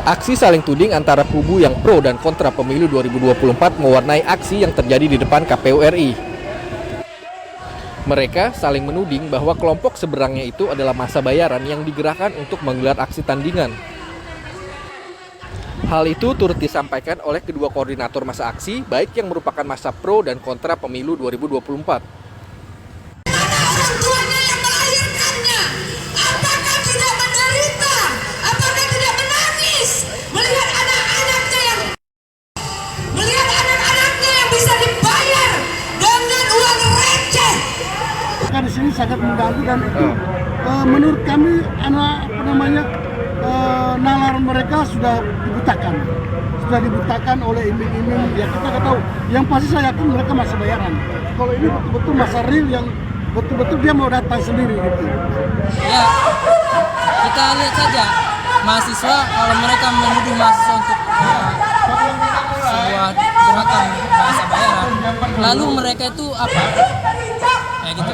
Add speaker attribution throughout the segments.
Speaker 1: Aksi saling tuding antara kubu yang pro dan kontra pemilu 2024 mewarnai aksi yang terjadi di depan KPU RI. Mereka saling menuding bahwa kelompok seberangnya itu adalah massa bayaran yang digerakkan untuk menggelar aksi tandingan. Hal itu turut disampaikan oleh kedua koordinator massa aksi, baik yang merupakan massa pro dan kontra pemilu 2024.
Speaker 2: Di sini sangat mengganggu dan itu menurut kami nalar mereka sudah dibutakan oleh iming-iming ya kita nggak tahu. Yang pasti saya yakin mereka masih bayaran. Kalau ini betul-betul masa real yang betul-betul dia mau datang sendiri gitu.
Speaker 3: Ya kita lihat saja mahasiswa kalau mereka menuduh mahasiswa untuk sebuah gerakan bahasa bayaran, lalu mereka itu apa? Kayak gitu.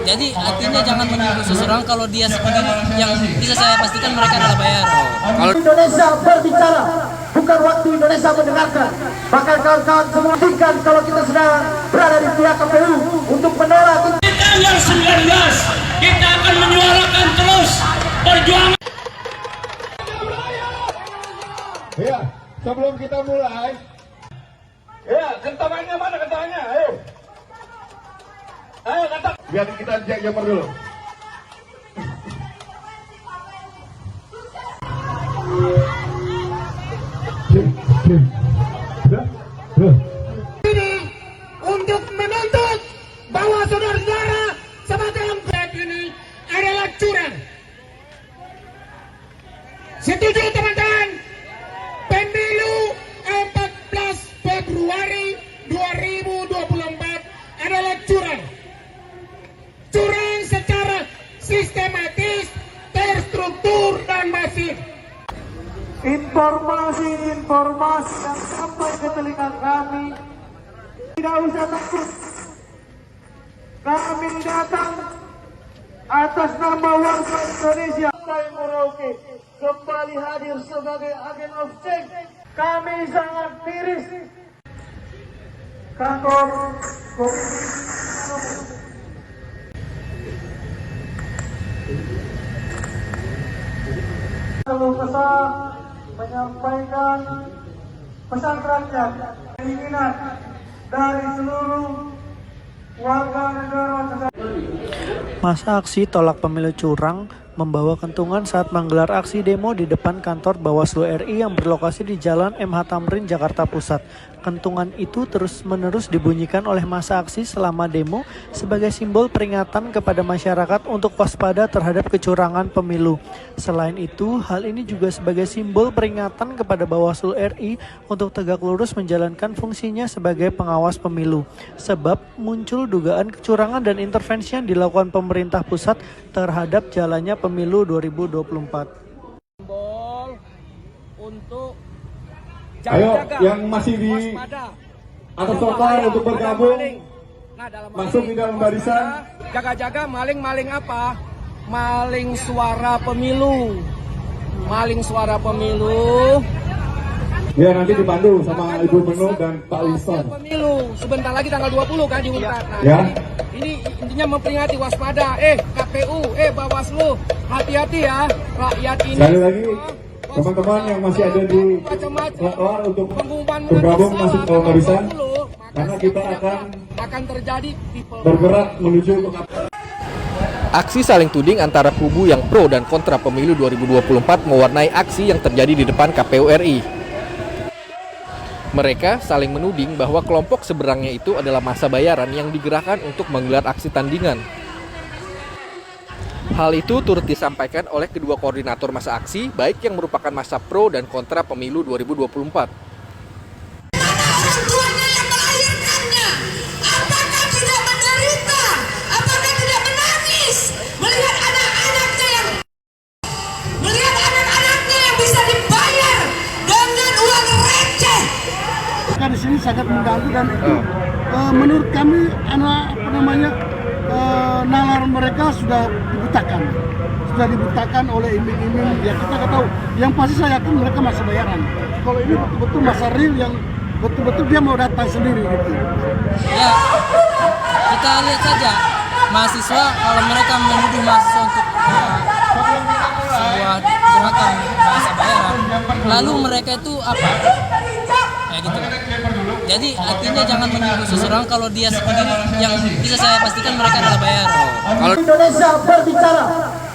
Speaker 3: Jadi artinya jangan menuduh seseorang kalau dia begini, yang bisa saya pastikan mereka adalah bayaran.
Speaker 4: Kalau Indonesia berbicara, bukan waktu Indonesia mendengarkan. Bahkan kawan-kawan semua hentikan kalau kita sedang berada di pihak KPU untuk menolak.
Speaker 5: Tanggal 19 kita akan menyuarakan terus perjuangan.
Speaker 6: Ya, sebelum kita mulai, ya kentongannya mana kentongannya? Ayo kentang. Biar kita jamur dulu.
Speaker 4: Ini untuk menuntut bahwa saudara-saudara sebagai saat ini adalah curang. Setuju teman-teman? Pemilu 14 Februari 2024 adalah curang. Curang secara sistematis, terstruktur, dan masif. Informasi yang sampai ke telinga kami, tidak usah takut. Kami datang atas nama warga Indonesia. Merauke kembali hadir sebagai agen of change. Kami sangat miris. Kantor keluh kesah menyampaikan pesan rakyat, keinginan dari seluruh warga negara.
Speaker 7: Masa aksi tolak pemilu curang membawa kentungan saat menggelar aksi demo di depan kantor Bawaslu RI yang berlokasi di Jalan MH Tamrin, Jakarta Pusat. Kentungan itu terus-menerus dibunyikan oleh masa aksi selama demo sebagai simbol peringatan kepada masyarakat untuk waspada terhadap kecurangan pemilu. Selain itu, hal ini juga sebagai simbol peringatan kepada Bawaslu RI untuk tegak lurus menjalankan fungsinya sebagai pengawas pemilu. Sebab muncul dugaan kecurangan dan intervensi yang dilakukan pemerintah pusat terhadap jalannya pemilu 2024.
Speaker 3: Simbol untuk
Speaker 6: Ayo, yang masih di atas trotoar untuk bergabung, masuk di dalam barisan.
Speaker 3: Jaga-jaga maling-maling apa? Maling suara pemilu. Maling suara pemilu.
Speaker 6: Ya nanti dipandu sama Ibu Menlu dan Pak Winston.
Speaker 3: Pemilu sebentar lagi tanggal 20 kan diumumkan. Nah,
Speaker 6: ya.
Speaker 3: Ini intinya memperingati waspada. KPU, Bawaslu, hati-hati ya rakyat ini.
Speaker 6: Sekali lagi. Teman-teman yang masih ada di trotoar untuk bergabung masuk ke barisan, karena kita akan
Speaker 3: terjadi
Speaker 6: bergerak menuju ke
Speaker 1: Aksi saling tuding antara kubu yang pro dan kontra pemilu 2024 mewarnai aksi yang terjadi di depan KPU RI. Mereka saling menuding bahwa kelompok seberangnya itu adalah massa bayaran yang digerakkan untuk menggelar aksi tandingan. Hal itu turut disampaikan oleh kedua koordinator massa aksi, baik yang merupakan massa pro dan kontra pemilu 2024.
Speaker 2: Di sini sangat mengganggu dan itu menurut kami nalar mereka sudah sudah dibutakan oleh iming-iming. Ya kita nggak tahu. Yang pasti saya yakin mereka masih bayaran. Kalau ini betul-betul masa real yang betul-betul dia mau datang sendiri gitu.
Speaker 3: Ya, kita lihat saja mahasiswa kalau mereka menuduh mahasiswa untuk sebuah gerakan bahasa bayaran, lalu mereka itu apa? Kayak gitu. Jadi artinya jangan menuduh seseorang kalau dia sendiri, yang bisa saya pastikan mereka adalah bayaran.
Speaker 1: Kalau
Speaker 4: Indonesia berbicara,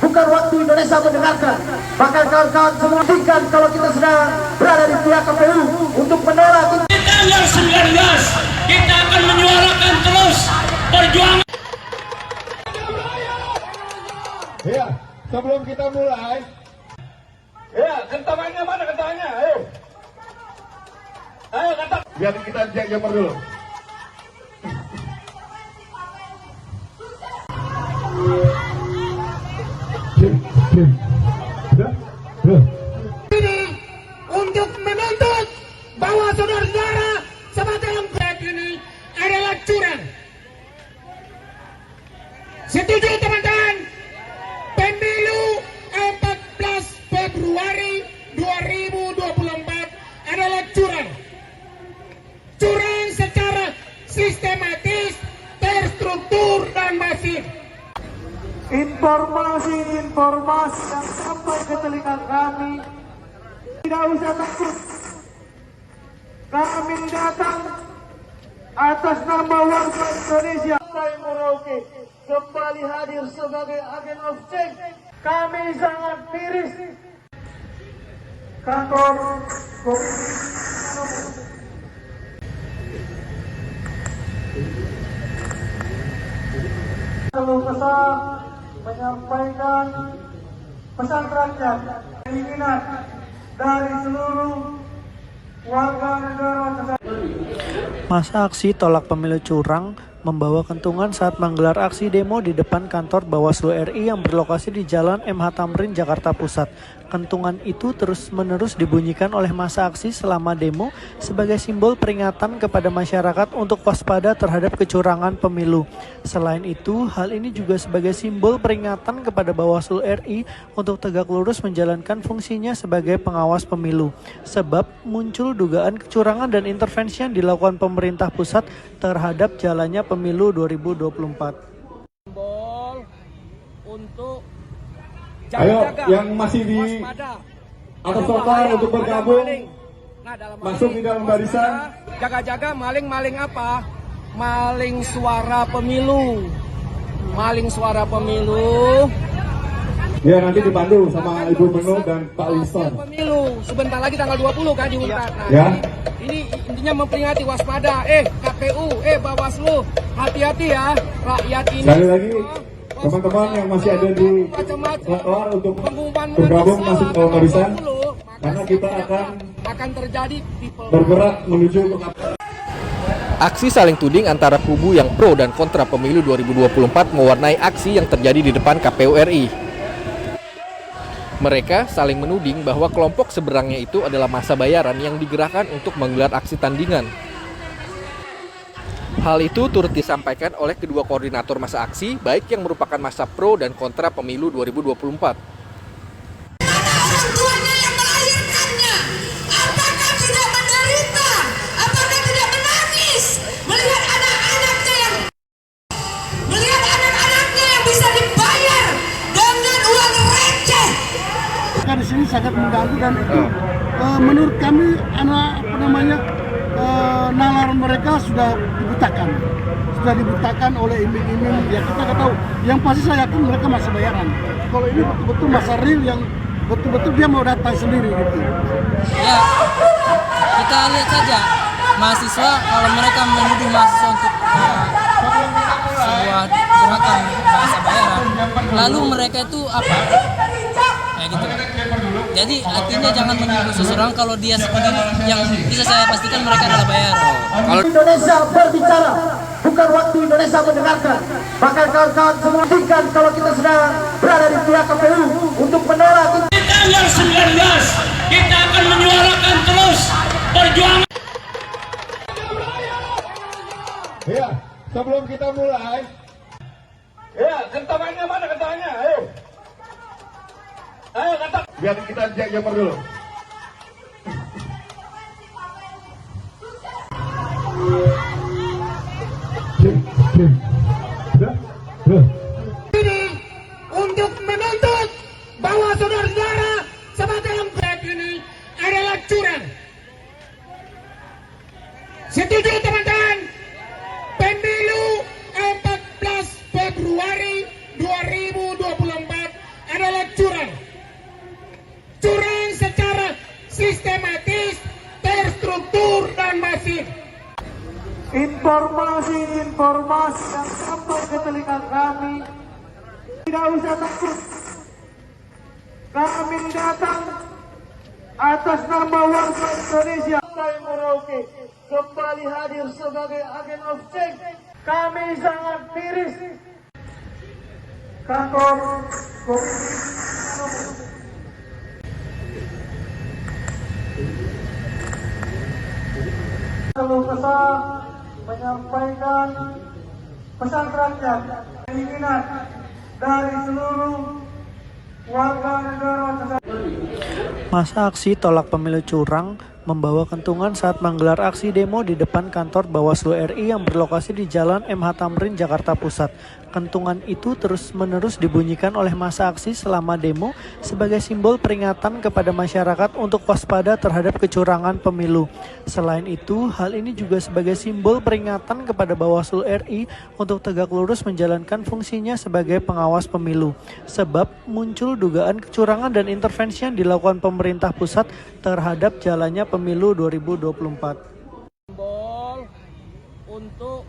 Speaker 4: bukan waktu Indonesia mendengarkan. Bahkan kawan-kawan semua tinggal kalau kita sedang berada di pihak KPU untuk menolak.
Speaker 5: Di tanggal 19 kita akan menyuarakan terus perjuangan.
Speaker 6: Ya, sebelum kita mulai, ya, kentangannya mana kentangannya? Ayo, ayo kentang. Biar kita jamur dulu.
Speaker 4: Untuk menuntut bahwa saudara-saudara sebagai saat ini adalah curang. Setuju teman-teman? Pemilu 14 Februari 2024 adalah curang. Curang secara sistematis, terstruktur dan masif. Informasi-informasi yang sampai ke telinga kami, tidak usah takut. Kami datang atas nama warga Indonesia. Saya Merauke kembali hadir sebagai agen of change. Kami sangat miris. Kantor Kalau pesan menyampaikan pesan rakyat, keinginan dari seluruh warga negara.
Speaker 7: Masa aksi tolak pemilu curang membawa kentungan saat menggelar aksi demo di depan kantor Bawaslu RI yang berlokasi di Jalan MH Tamrin, Jakarta Pusat. Kentungan itu terus-menerus dibunyikan oleh masa aksi selama demo sebagai simbol peringatan kepada masyarakat untuk waspada terhadap kecurangan pemilu. Selain itu, hal ini juga sebagai simbol peringatan kepada Bawaslu RI untuk tegak lurus menjalankan fungsinya sebagai pengawas pemilu. Sebab muncul dugaan kecurangan dan intervensi yang dilakukan pemerintah pusat terhadap jalannya pemilu 2024.
Speaker 8: Untuk
Speaker 6: Ayo, yang masih di atas trotoar untuk bergabung, masuk di dalam barisan.
Speaker 8: Jaga-jaga maling-maling apa? Maling suara pemilu. Maling suara pemilu.
Speaker 6: Ya, nanti dipandu sama Ibu Menlu dan Pak Winston.
Speaker 8: Pemilu sebentar lagi tanggal 20 kan diumumkan. Nah,
Speaker 6: Ya.
Speaker 8: ini intinya memperingati waspada. KPU, Bawaslu, hati-hati ya rakyat ini.
Speaker 6: Sekali lagi, teman-teman yang masih ada di trotoar untuk bergabung masuk ke barisan, karena kita
Speaker 8: akan terjadi
Speaker 6: bergerak menuju ke
Speaker 1: aksi saling tuding antara kubu yang pro dan kontra pemilu 2024 mewarnai aksi yang terjadi di depan KPU RI. Mereka saling menuding bahwa kelompok seberangnya itu adalah massa bayaran yang digerakkan untuk menggelar aksi tandingan. Hal itu turut disampaikan oleh kedua koordinator massa aksi, baik yang merupakan massa pro dan kontra pemilu 2024.
Speaker 9: Orang tuanya yang melahirkannya, apakah tidak menderita, apakah tidak menangis melihat anak-anaknya yang bisa dibayar dengan uang receh.
Speaker 2: Di sini sangat mengganggu dan itu menurut kami nalar mereka sudah dibutakan oleh iming-iming. Ya kita nggak tahu. Yang pasti saya yakin mereka masih bayaran. Kalau ini betul-betul masa real yang betul-betul dia mau datang sendiri gitu.
Speaker 3: Ya, kita lihat saja mahasiswa kalau mereka menuduh mahasiswa untuk sebuah gerakan bahasa bayaran, lalu mereka itu apa? Kayak gitu. Jadi artinya jangan menuduh seseorang kalau dia sendiri, yang bisa saya pastikan mereka adalah bayaran.
Speaker 4: Indonesia berbicara, bukan waktu Indonesia mendengarkan. Bahkan kawan-kawan semua tinggal kalau kita sedang berada di pihak KPU untuk menolak.
Speaker 5: Di tanggal 19 kita akan menyuarakan terus perjuangan.
Speaker 6: Ya, sebelum kita mulai, ya, kentangannya mana kentangannya? Ayo, Ayo kata. Biar kita jamper dulu.
Speaker 8: Ini untuk menuntut bahwa saudara-saudara sebagai empat ini adalah curang. Setuju teman-teman? Pemilu 14 Februari 2024 adalah curang. Curang secara sistematis, terstruktur dan masif. Informasi-informasi yang sampai ke telinga kami, tidak usah takut. Kami datang atas nama warga Indonesia. Merauke kembali hadir sebagai agen of change. Kami sangat miris. Kantor keluh kesah menyampaikan pesan rakyat, keinginan dari seluruh warga negara.
Speaker 7: Masa aksi tolak pemilu curang membawa kentungan saat menggelar aksi demo di depan kantor Bawaslu RI yang berlokasi di Jalan MH Tamrin, Jakarta Pusat. Kentungan itu terus-menerus dibunyikan oleh masa aksi selama demo sebagai simbol peringatan kepada masyarakat untuk waspada terhadap kecurangan pemilu. Selain itu, hal ini juga sebagai simbol peringatan kepada Bawaslu RI untuk tegak lurus menjalankan fungsinya sebagai pengawas pemilu. Sebab muncul dugaan kecurangan dan intervensi yang dilakukan pemerintah pusat terhadap jalannya pemilu 2024.
Speaker 8: Simbol untuk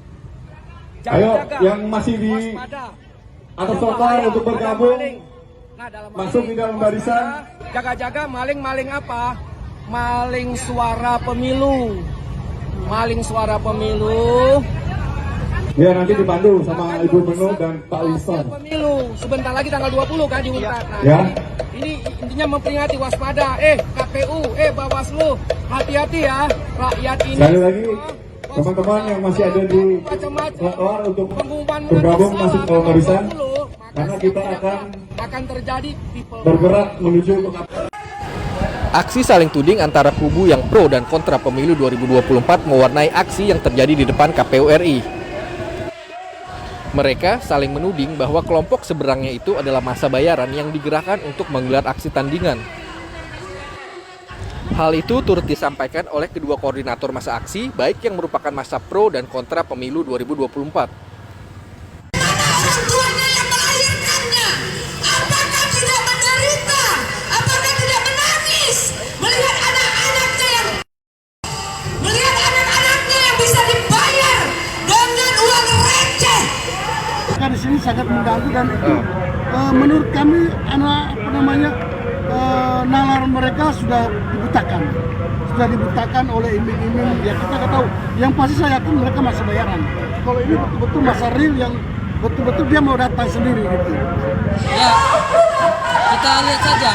Speaker 6: Ayo yang masih di atas trotoar untuk bergabung, masuk di dalam barisan.
Speaker 8: Jaga-jaga maling-maling apa? Maling suara pemilu. Maling suara pemilu.
Speaker 6: Ya nanti dipandu sama Ibu Menlu dan Pak Winston.
Speaker 8: Pemilu sebentar lagi tanggal 20 kan diumumkan. Nah,
Speaker 6: Ya.
Speaker 8: Ini intinya memperingati waspada. KPU, Bawaslu, hati-hati ya rakyat ini.
Speaker 6: Sekali lagi teman-teman yang masih ada di trotoar untuk bergabung masuk ke barisan, karena kita
Speaker 8: akan terjadi
Speaker 6: bergerak menuju ke
Speaker 1: Aksi saling tuding antara kubu yang pro dan kontra pemilu 2024 mewarnai aksi yang terjadi di depan KPU RI. Mereka saling menuding bahwa kelompok seberangnya itu adalah massa bayaran yang digerakkan untuk menggelar aksi tandingan. Hal itu turut disampaikan oleh kedua koordinator massa aksi, baik yang merupakan massa pro dan kontra pemilu 2024.
Speaker 9: Orang tuanya yang melahirkannya, apakah tidak menderita? Apakah tidak menangis melihat anak-anaknya yang bisa dibayar dengan uang receh?
Speaker 2: Karena di sini sangat mengganggu dan itu menurut kami nalar mereka sudah dibutakan oleh iming-iming. Ya kita nggak tahu. Yang pasti saya yakin mereka masih bayaran. Kalau ini betul-betul masa real yang betul-betul dia mau datang sendiri gitu.
Speaker 3: Ya, kita lihat saja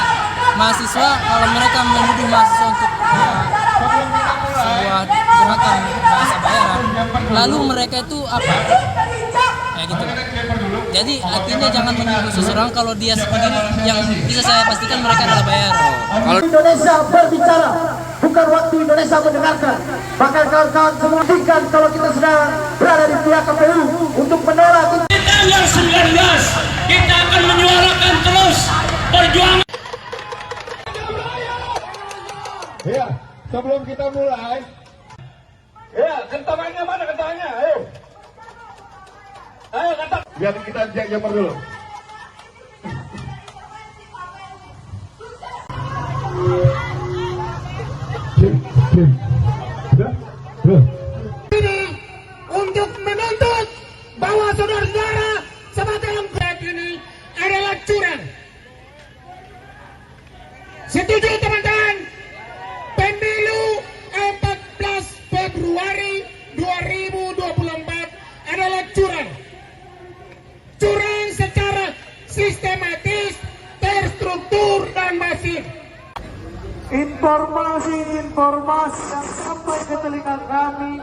Speaker 3: mahasiswa, kalau mereka menuduh mahasiswa untuk sebuah gerakan bahasa bayaran, lalu mereka itu apa? Kayak gitu. Jadi artinya jangan menuduh seseorang kalau dia begini, yang bisa saya pastikan mereka adalah bayaran.
Speaker 4: Indonesia berbicara, bukan waktu Indonesia mendengarkan. Bahkan kawan-kawan semua tinggal kalau kita sudah berada di pihak KPU untuk menolak.
Speaker 5: Di tanggal 19 kita akan menyuarakan terus perjuangan.
Speaker 6: Ya, sebelum kita mulai, ya kentongannya mana kentongannya? Ayo kata. Biar kita jamper dulu.
Speaker 8: Ini untuk menuntut bahwa saudara-saudara sebagai empat ini adalah curang. Setuju teman-teman? Pemilu 14 Februari 2024 adalah curang. Curang secara sistematis, terstruktur dan masif. Informasi-informasi yang sampai ke telinga kami,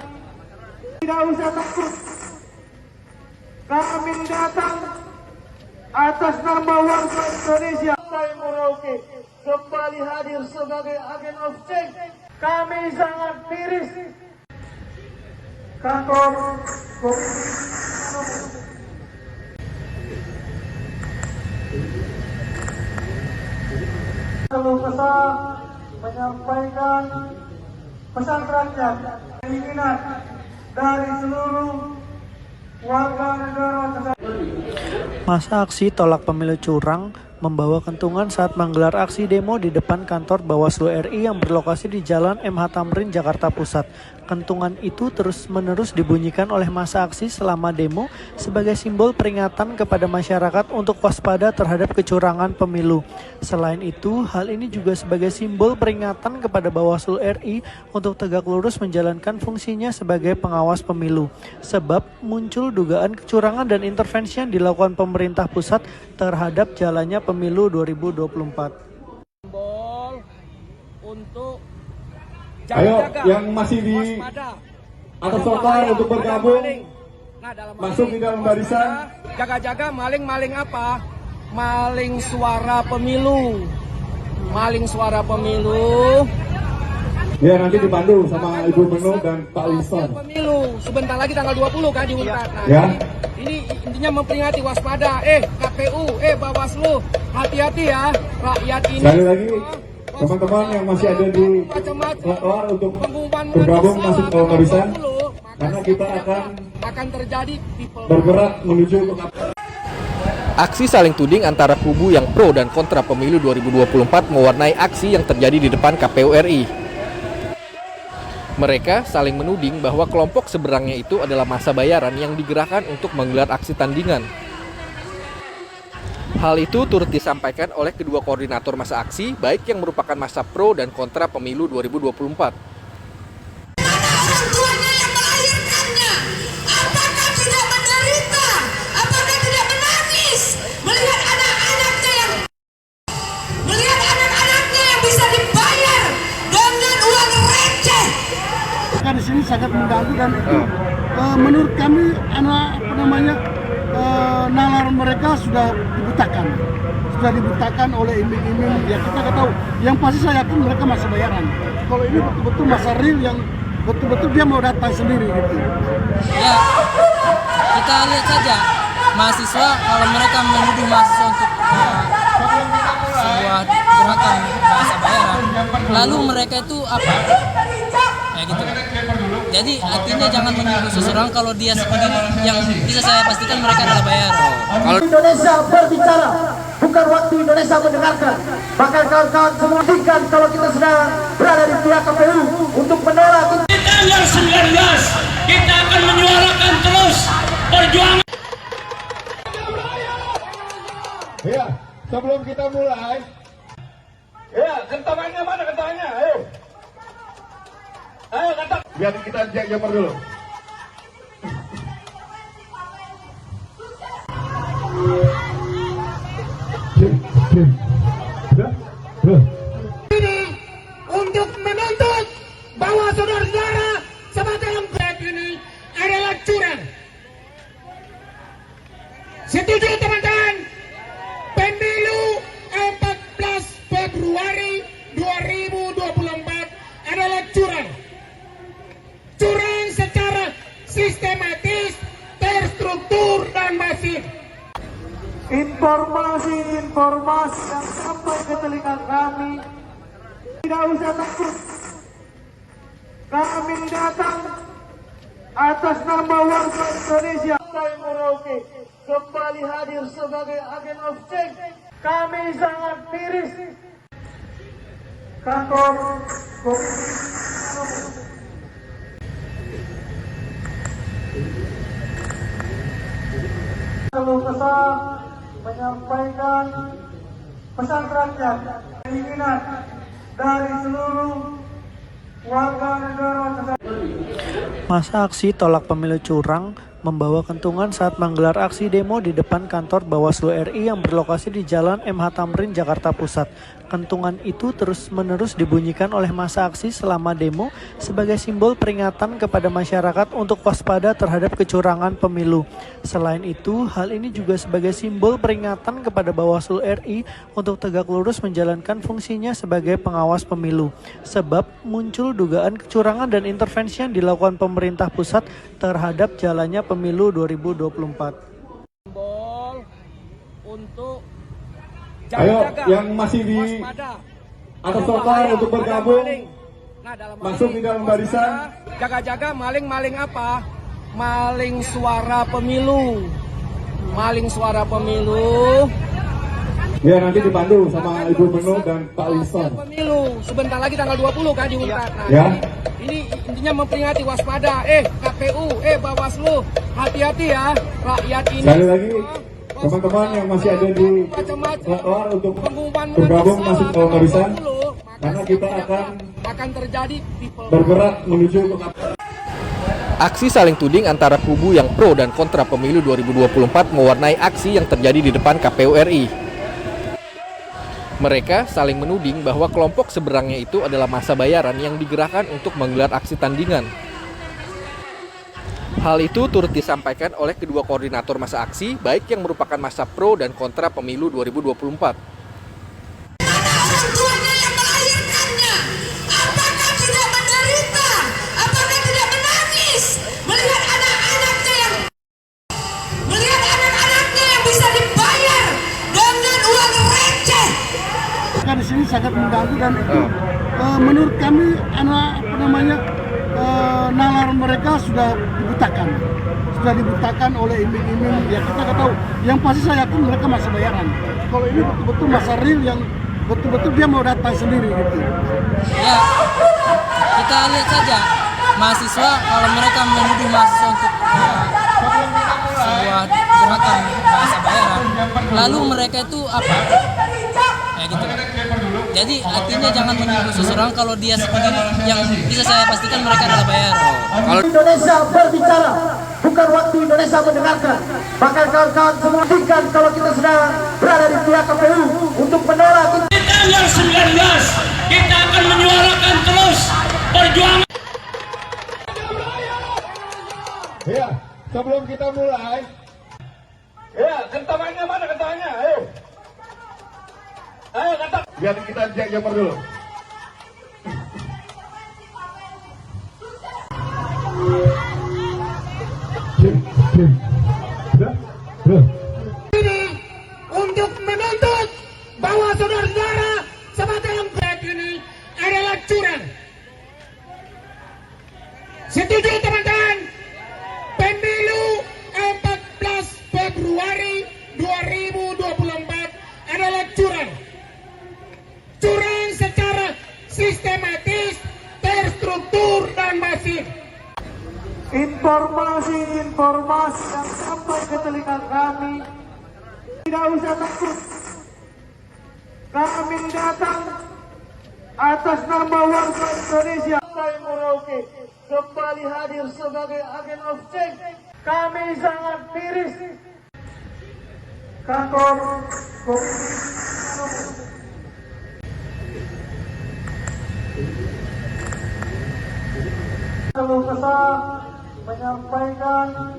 Speaker 8: tidak usah takut. Kami datang atas nama warga Indonesia.
Speaker 4: Sampai Merauke kembali hadir sebagai agen of change. Kami sangat miris. Kantor keluh kesah menyampaikan pesan rakyat keinginan dari seluruh warga negara
Speaker 7: Masa aksi tolak pemilu curang membawa kentungan saat menggelar aksi demo di depan kantor Bawaslu RI yang berlokasi di Jalan MH Tamrin, Jakarta Pusat. Kentungan itu terus-menerus dibunyikan oleh masa aksi selama demo sebagai simbol peringatan kepada masyarakat untuk waspada terhadap kecurangan pemilu. Selain itu, hal ini juga sebagai simbol peringatan kepada Bawaslu RI untuk tegak lurus menjalankan fungsinya sebagai pengawas pemilu. Sebab muncul dugaan kecurangan dan intervensi yang dilakukan pemerintah pusat terhadap jalannya pemilu 2024.
Speaker 5: Untuk
Speaker 6: Ayo yang masih di atas trotoar untuk bergabung, masuk di dalam barisan.
Speaker 5: jaga-jaga maling apa? Maling suara pemilu. Maling suara pemilu.
Speaker 6: Ya nanti dipandu sama Ibu Menlu dan Pak Winston.
Speaker 5: Pemilu sebentar lagi tanggal 20 kan diumumkan. Nah,
Speaker 6: Ya.
Speaker 5: ini intinya memperingati waspada. KPU, Bawaslu, hati-hati ya rakyat ini.
Speaker 6: Sekali lagi teman-teman yang masih ada di trotoar untuk bergabung masuk ke barisan, karena kita
Speaker 5: akan terjadi
Speaker 6: bergerak menuju ke
Speaker 1: Aksi saling tuding antara kubu yang pro dan kontra pemilu 2024 mewarnai aksi yang terjadi di depan KPU RI. Mereka saling menuding bahwa kelompok seberangnya itu adalah massa bayaran yang digerakkan untuk menggelar aksi tandingan. Hal itu turut disampaikan oleh kedua koordinator massa aksi, baik yang merupakan massa pro dan kontra pemilu 2024.
Speaker 9: Mana orang tuanya yang melahirkannya? Apakah tidak menderita? Apakah tidak menangis? Melihat anak-anaknya yang bisa dibayar dengan uang receh.
Speaker 2: Karena di sini sangat mengganggu dan itu menurut kami nalar mereka sudah dibutakan oleh iming-iming. Ya kita nggak tahu. Yang pasti saya yakin mereka masih bayaran. Kalau ini betul-betul masa real yang betul-betul dia mau datang sendiri gitu.
Speaker 3: Ya, kita lihat saja mahasiswa kalau mereka menuduh mahasiswa untuk sebuah gerakan bahasa bayaran, lalu mereka itu apa? Kayak gitu. Jadi artinya jangan menuduh seseorang kalau dia begini, yang bisa saya pastikan mereka adalah bayaran.
Speaker 4: Indonesia berbicara, bukan waktu Indonesia mendengarkan. Maka kawan-kawan semua hentikan kalau kita sedang berada di pihak KPU untuk menolak.
Speaker 5: Di tanggal 19 kita akan menyuarakan terus perjuangan.
Speaker 6: Ya, sebelum kita mulai, ya kentongannya mana kentongannya? Ayo, kentang. Biar kita jamur dulu.
Speaker 4: Untuk menuntut bahwa saudara-saudara sebagai lembaga ini adalah curang. Setuju teman-teman? Pemilu 14 Februari 2024 adalah curang. Curang secara sistematis, terstruktur dan masif. Informasi-informasi yang sampai ke telinga kami, tidak usah takut. Kami datang atas nama warga Indonesia. Sampai Merauke kembali hadir sebagai agen of change. Kami sangat miris. Kantor keluh kesah menyampaikan pesan rakyat keinginan dari seluruh warga negara.
Speaker 7: Masa aksi tolak pemilu curang membawa kentungan saat menggelar aksi demo di depan kantor Bawaslu RI yang berlokasi di Jalan MH Tamrin, Jakarta Pusat. Kentungan itu terus-menerus dibunyikan oleh massa aksi selama demo sebagai simbol peringatan kepada masyarakat untuk waspada terhadap kecurangan pemilu. Selain itu, hal ini juga sebagai simbol peringatan kepada Bawaslu RI untuk tegak lurus menjalankan fungsinya sebagai pengawas pemilu. Sebab muncul dugaan kecurangan dan intervensi yang dilakukan pemerintah pusat terhadap jalannya pemilu 2024.
Speaker 5: Simbol untuk
Speaker 6: Ayo, yang masih di atas trotoar untuk bergabung, masuk di dalam barisan.
Speaker 5: Jaga-jaga maling-maling apa? Maling suara pemilu. Maling suara pemilu.
Speaker 6: Ya, nanti dipandu sama Ibu Menlu dan Pak Winston.
Speaker 5: Pemilu sebentar lagi tanggal 20 kan diumumkan. Nah,
Speaker 6: Ya.
Speaker 5: Ini intinya memperingati waspada. KPU, Bawaslu, hati-hati ya. Rakyat ini.
Speaker 6: Sekali lagi, teman-teman yang masih ada di trotoar untuk bergabung masuk ke dalam barisan, karena kita
Speaker 5: akan terjadi
Speaker 6: bergerak menuju ke
Speaker 1: Aksi saling tuding antara kubu yang pro dan kontra pemilu 2024 mewarnai aksi yang terjadi di depan KPU RI. Mereka saling menuding bahwa kelompok seberangnya itu adalah massa bayaran yang digerakkan untuk menggelar aksi tandingan. Hal itu turut disampaikan oleh kedua koordinator massa aksi, baik yang merupakan massa pro dan kontra pemilu 2024.
Speaker 9: Mana orang tuanya yang melahirkannya? Apakah tidak menderita? Apakah tidak menangis? Melihat anak-anaknya yang bisa dibayar dengan uang receh.
Speaker 2: Di sini sangat mengganggu dan itu menurut kami nalar mereka sudah dibutakan oleh iming-iming. Ya kita nggak tahu. Yang pasti saya yakin mereka masih bayaran. Kalau ini betul-betul masa real yang betul-betul dia mau datang sendiri gitu.
Speaker 3: Ya, kita lihat saja mahasiswa kalau mereka menuduh mahasiswa untuk sebuah gerakan bahasa bayaran, lalu mereka itu apa? Kayak gitu. Jadi artinya jangan menuduh seseorang kalau dia begini, yang bisa saya pastikan mereka adalah bayaran.
Speaker 1: Kalau
Speaker 4: Indonesia berbicara, bukan waktu Indonesia mendengarkan. Bahkan kawan-kawan semua ingat kalau kita sedang berada di pihak KPU untuk menolak.
Speaker 10: Tanggal 19 kita akan menyuarakan terus perjuangan.
Speaker 6: Ya, sebelum kita mulai, ya, kentamannya mana kentamannya? Ayo. Ayo, kentang. Biar kita jamur dulu.
Speaker 4: Ini untuk menuntut bahwa saudara-saudara sebagai lembaga ini adalah curang. Setuju teman-teman? Pemilu 14 Februari 2024 adalah curang. Curang secara sistematis, terstruktur, dan masif. Informasi-informasi yang sampai ke telinga kami, tidak usah takut. Kami datang atas nama warga Indonesia. Merauke kembali hadir sebagai agen of change. Kami sangat miris. Kantor keluh kesah menyampaikan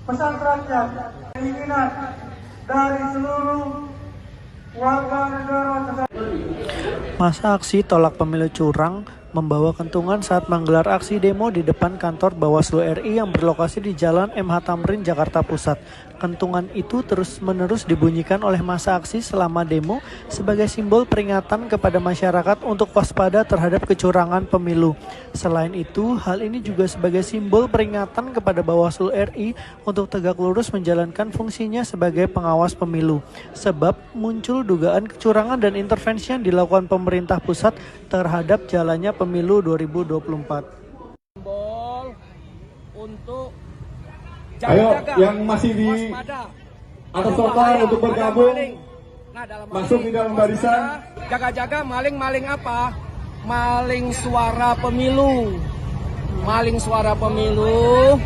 Speaker 4: pesan rakyat, keinginan dari seluruh warga negara.
Speaker 7: Masa aksi tolak pemilu curang membawa kentungan saat menggelar aksi demo di depan kantor Bawaslu RI yang berlokasi di Jalan MH Tamrin, Jakarta Pusat. Kentungan itu terus-menerus dibunyikan oleh massa aksi selama demo sebagai simbol peringatan kepada masyarakat untuk waspada terhadap kecurangan pemilu. Selain itu, hal ini juga sebagai simbol peringatan kepada Bawaslu RI untuk tegak lurus menjalankan fungsinya sebagai pengawas pemilu. Sebab muncul dugaan kecurangan dan intervensi yang dilakukan pemerintah pusat terhadap jalannya pemilu 2024.
Speaker 5: Simbol untuk
Speaker 6: Ayo, yang masih di atas trotoar untuk bergabung, masuk di dalam barisan.
Speaker 5: Jaga-jaga maling-maling apa? Maling suara pemilu. Maling suara pemilu.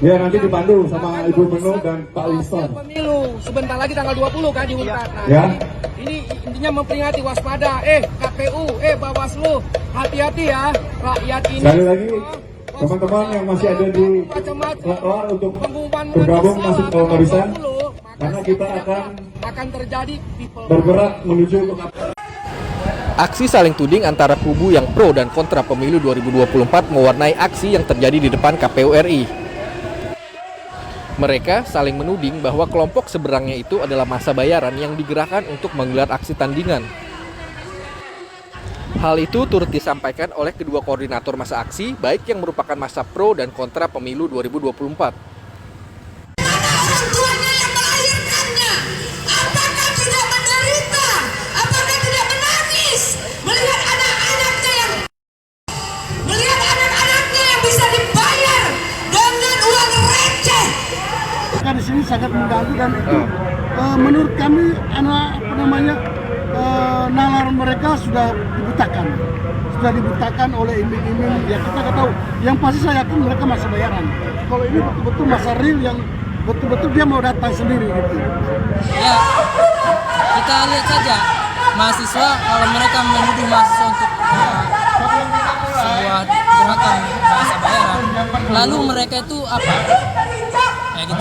Speaker 6: Ya nanti dipandu sama Ibu Menlu dan Pak Winston.
Speaker 5: Pemilu sebentar lagi tanggal 20 kan diumumkan. Nah,
Speaker 6: Ya.
Speaker 5: ini intinya memperingati waspada. KPU, Bawaslu, hati-hati ya rakyat ini.
Speaker 6: Sekali lagi teman-teman yang masih ada di luar untuk bergabung masuk ke barisan karena kita
Speaker 5: akan terjadi
Speaker 6: bergerak menuju ke
Speaker 1: Aksi saling tuding antara kubu yang pro dan kontra pemilu 2024 mewarnai aksi yang terjadi di depan KPU RI. Mereka saling menuding bahwa kelompok seberangnya itu adalah massa bayaran yang digerakkan untuk menggelar aksi tandingan. Hal itu turut disampaikan oleh kedua koordinator massa aksi, baik yang merupakan massa pro dan kontra pemilu 2024.
Speaker 2: Di sini sangat mengganggu dan itu menurut kami nalar mereka sudah dibutakan oleh iming-iming. Ya kita nggak tahu. Yang pasti saya yakin mereka masa bayaran. Kalau ini betul-betul masa real yang betul-betul dia mau datang sendiri gitu.
Speaker 3: Ya, kita lihat saja mahasiswa kalau mereka menuduh mahasiswa untuk sebuah gerakan masa bayaran, lalu mereka itu apa? Gitu.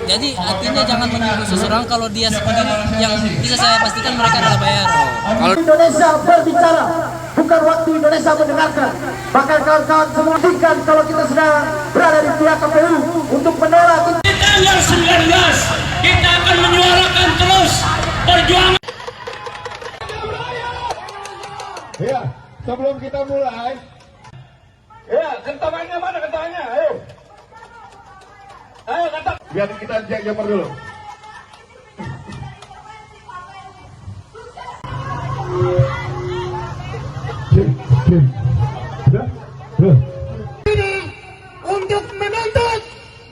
Speaker 3: Jadi artinya jangan menuduh seseorang kalau dia sendiri, yang bisa saya pastikan mereka adalah bayaran.
Speaker 4: Indonesia berbicara, bukan waktu Indonesia mendengarkan. Bahkan kawan-kawan semua hentikan kalau kita sudah berada di pihak KPU untuk menolak.
Speaker 10: Di tanggal 19 kita akan menyuarakan terus perjuangan.
Speaker 6: Ya, sebelum kita mulai. Ya, kentongannya mana kentongannya? Ayo. Ayo kentang. Biar kita jamur dulu.
Speaker 4: Ini untuk menuntut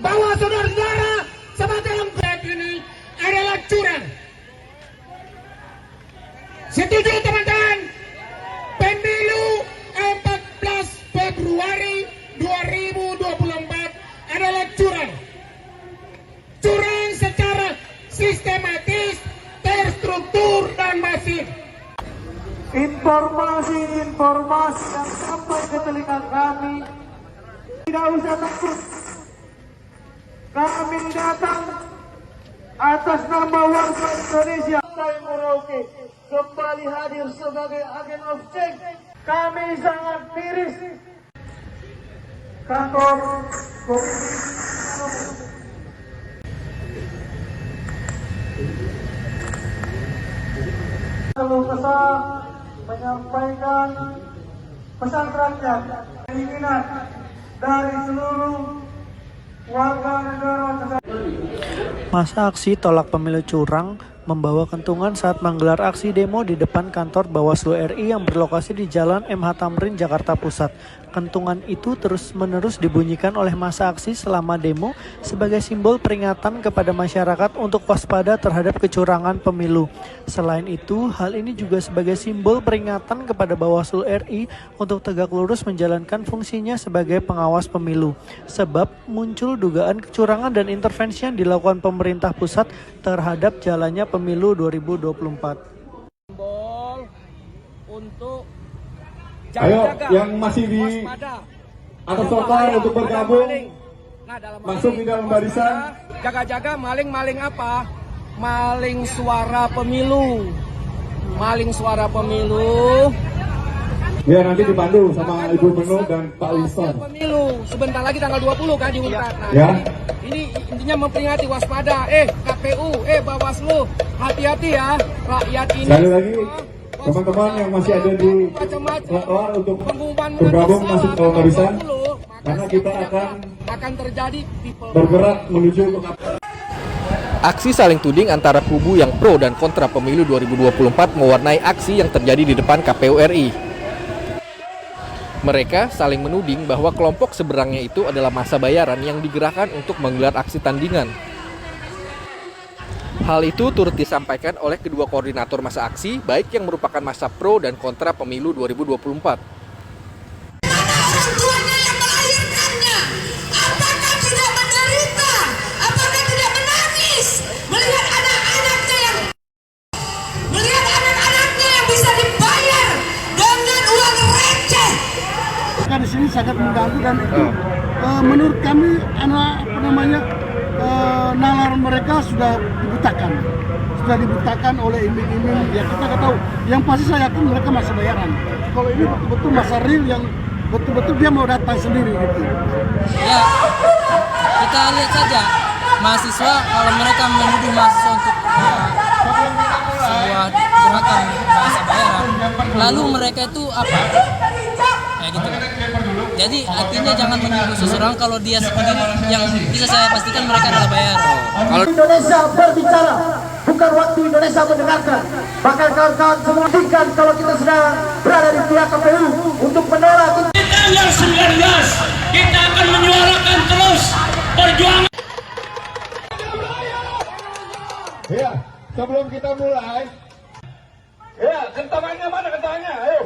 Speaker 4: bahwa saudara-saudara sebagai saat ini adalah curang. Setuju teman-teman? Pemilu 14 Februari 2024 adalah curang. Curang secara sistematis, terstruktur dan masif. Informasi-informasi yang sampai ke telinga kami tidak usah takut. Kami datang atas nama warga Indonesia. Merauke kembali hadir sebagai agen of change. Kami sangat miris. Kantor Kalau kesal menyampaikan pesan rakyat, keinginan dari seluruh warga negara.
Speaker 7: Masa aksi tolak pemilu curang membawa kentungan saat menggelar aksi demo di depan kantor Bawaslu RI yang berlokasi di Jalan MH Tamrin, Jakarta Pusat. Kentungan itu terus-menerus dibunyikan oleh masa aksi selama demo sebagai simbol peringatan kepada masyarakat untuk waspada terhadap kecurangan pemilu. Selain itu, hal ini juga sebagai simbol peringatan kepada Bawaslu RI untuk tegak lurus menjalankan fungsinya sebagai pengawas pemilu. Sebab muncul dugaan kecurangan dan intervensi yang dilakukan pemerintah pusat terhadap jalannya pemilu 2024.
Speaker 5: Simbol untuk
Speaker 6: Ayo, yang masih di atas sofa untuk bergabung, masuk di dalam barisan.
Speaker 5: Jaga-jaga maling-maling apa? Maling suara pemilu. Maling suara pemilu.
Speaker 6: Ya nanti dipandu sama Ibu Menlu dan Pak Winston.
Speaker 5: Pemilu sebentar lagi tanggal 20 kan diumumkan. Nah,
Speaker 6: ya.
Speaker 5: Ini intinya memperingati waspada. KPU, Bawaslu, hati-hati ya rakyat ini.
Speaker 6: Sekali lagi teman-teman yang masih ada di luar untuk bergabung masuk ke barisan karena kita
Speaker 5: akan terjadi
Speaker 6: bergerak menuju ke
Speaker 1: Aksi saling tuding antara kubu yang pro dan kontra pemilu 2024 mewarnai aksi yang terjadi di depan KPU RI. Mereka saling menuding bahwa kelompok seberangnya itu adalah massa bayaran yang digerakkan untuk menggelar aksi tandingan. Hal itu turut disampaikan oleh kedua koordinator massa aksi, baik yang merupakan massa pro dan kontra pemilu 2024.
Speaker 9: Orang tuanya yang melahirkannya, apakah tidak
Speaker 2: menurut kami nalar mereka sudah dibutakan oleh iming-iming. Ya kita nggak tahu. Yang pasti saya yakin mereka masih bayaran. Kalau ini betul-betul masa real yang betul-betul dia mau datang sendiri gitu.
Speaker 3: Ya, kita lihat saja mahasiswa kalau mereka menuduh mahasiswa untuk sebuah gerakan bahasa bayaran, lalu mereka itu apa? Kayak gitu. Jadi artinya jangan menuduh seseorang kalau dia sendiri yang bisa saya pastikan mereka adalah bayaran.
Speaker 1: Kalau
Speaker 8: Indonesia berbicara, bukan waktu Indonesia mendengarkan. Bahkan kawan-kawan semua hentikan kalau kita sedang berada di pihak KPU untuk menolak.
Speaker 10: Di tanggal 19 kita akan menyuarakan terus perjuangan.
Speaker 6: Ya, sebelum kita mulai, ya, kentongannya mana kentongannya? Ayo.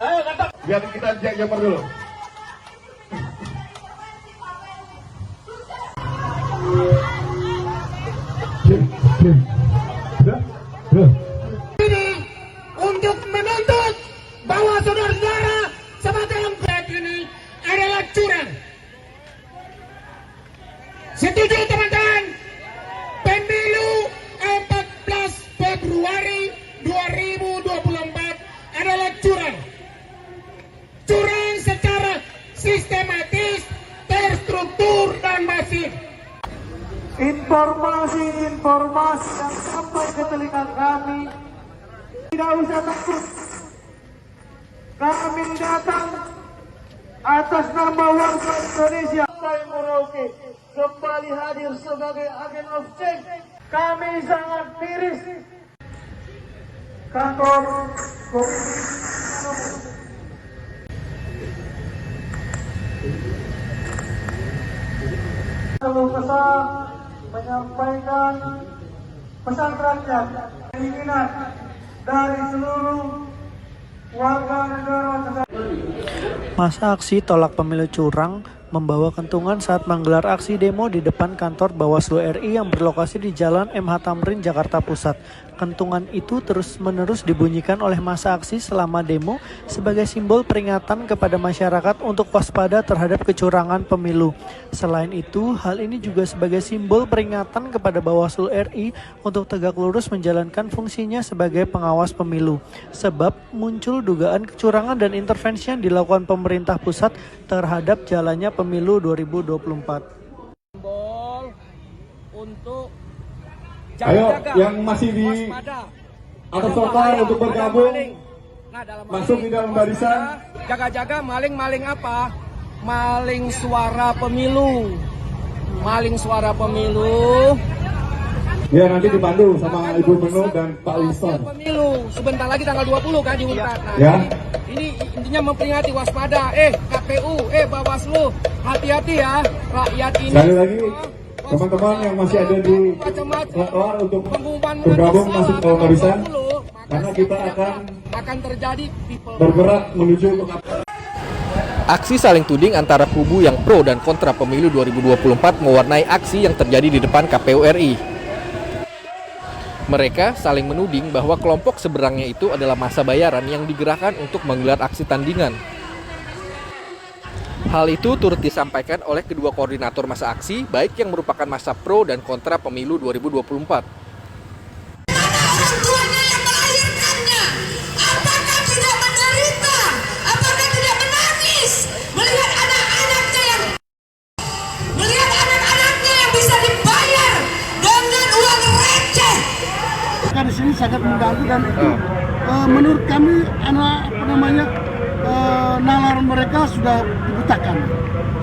Speaker 6: Ayo, kentang. Biar kita jamur dulu.
Speaker 8: Ini untuk menuntut bahwa saudara-saudara sebagai yang berat ini adalah curang. Setuju teman-teman? Pemilu 14 Februari 2024 adalah curang. Curang secara sistematis, terstruktur, dan masif. Informasi-informasi yang sampai ke telinga kami tidak usah takut. Kami datang atas nama warga Indonesia. Partai Merauke kembali hadir sebagai agen of change. Kami sangat miris. Kantor kalau pesan menyampaikan pesan rakyat, keinginan dari seluruh warga negara.
Speaker 7: Masa aksi tolak pemilu curang membawa kentungan saat menggelar aksi demo di depan kantor Bawaslu RI yang berlokasi di Jalan MH Tamrin, Jakarta Pusat. Kentungan itu terus-menerus dibunyikan oleh masa aksi selama demo sebagai simbol peringatan kepada masyarakat untuk waspada terhadap kecurangan pemilu. Selain itu, hal ini juga sebagai simbol peringatan kepada Bawaslu RI untuk tegak lurus menjalankan fungsinya sebagai pengawas pemilu. Sebab muncul dugaan kecurangan dan intervensi yang dilakukan pemerintah pusat terhadap jalannya pemilu 2024.
Speaker 5: Simbol untuk
Speaker 6: Ayo,
Speaker 5: jaga-jaga,
Speaker 6: yang masih di
Speaker 5: waspada,
Speaker 6: atas
Speaker 5: ada
Speaker 6: sofa
Speaker 5: bahaya,
Speaker 6: untuk
Speaker 5: ada
Speaker 6: bergabung,
Speaker 5: maling. Nah, dalam hal
Speaker 6: masuk
Speaker 5: ini,
Speaker 6: di dalam barisan.
Speaker 5: Jaga-jaga maling apa? Maling suara pemilu. Maling suara pemilu.
Speaker 6: Ya, nanti dipandu sama Ibu Menlu dan Pak Winston.
Speaker 5: Pemilu sebentar lagi tanggal 20 kan diumumkan. Nah,
Speaker 6: Ya.
Speaker 5: ini intinya memperingati waspada. KPU, Bawaslu, hati-hati ya rakyat ini.
Speaker 6: Sekali lagi, teman-teman yang masih ada di luar untuk bergabung masuk ke barisan, karena kita
Speaker 5: akan terjadi people
Speaker 6: bergerak menuju ke
Speaker 1: aksi saling tuding antara kubu yang pro dan kontra pemilu 2024 mewarnai aksi yang terjadi di depan KPU RI. Mereka saling menuding bahwa kelompok seberangnya itu adalah massa bayaran yang digerakkan untuk menggelar aksi tandingan. Hal itu turut disampaikan oleh kedua koordinator massa aksi, baik yang merupakan massa pro dan kontra pemilu 2024.
Speaker 9: Orang tuanya yang melahirkannya, apakah tidak menderita, apakah tidak menangis melihat anak-anaknya yang bisa dibayar dengan uang receh.
Speaker 2: Karena di sini sangat mengganggu dan itu menurut kami nalar mereka sudah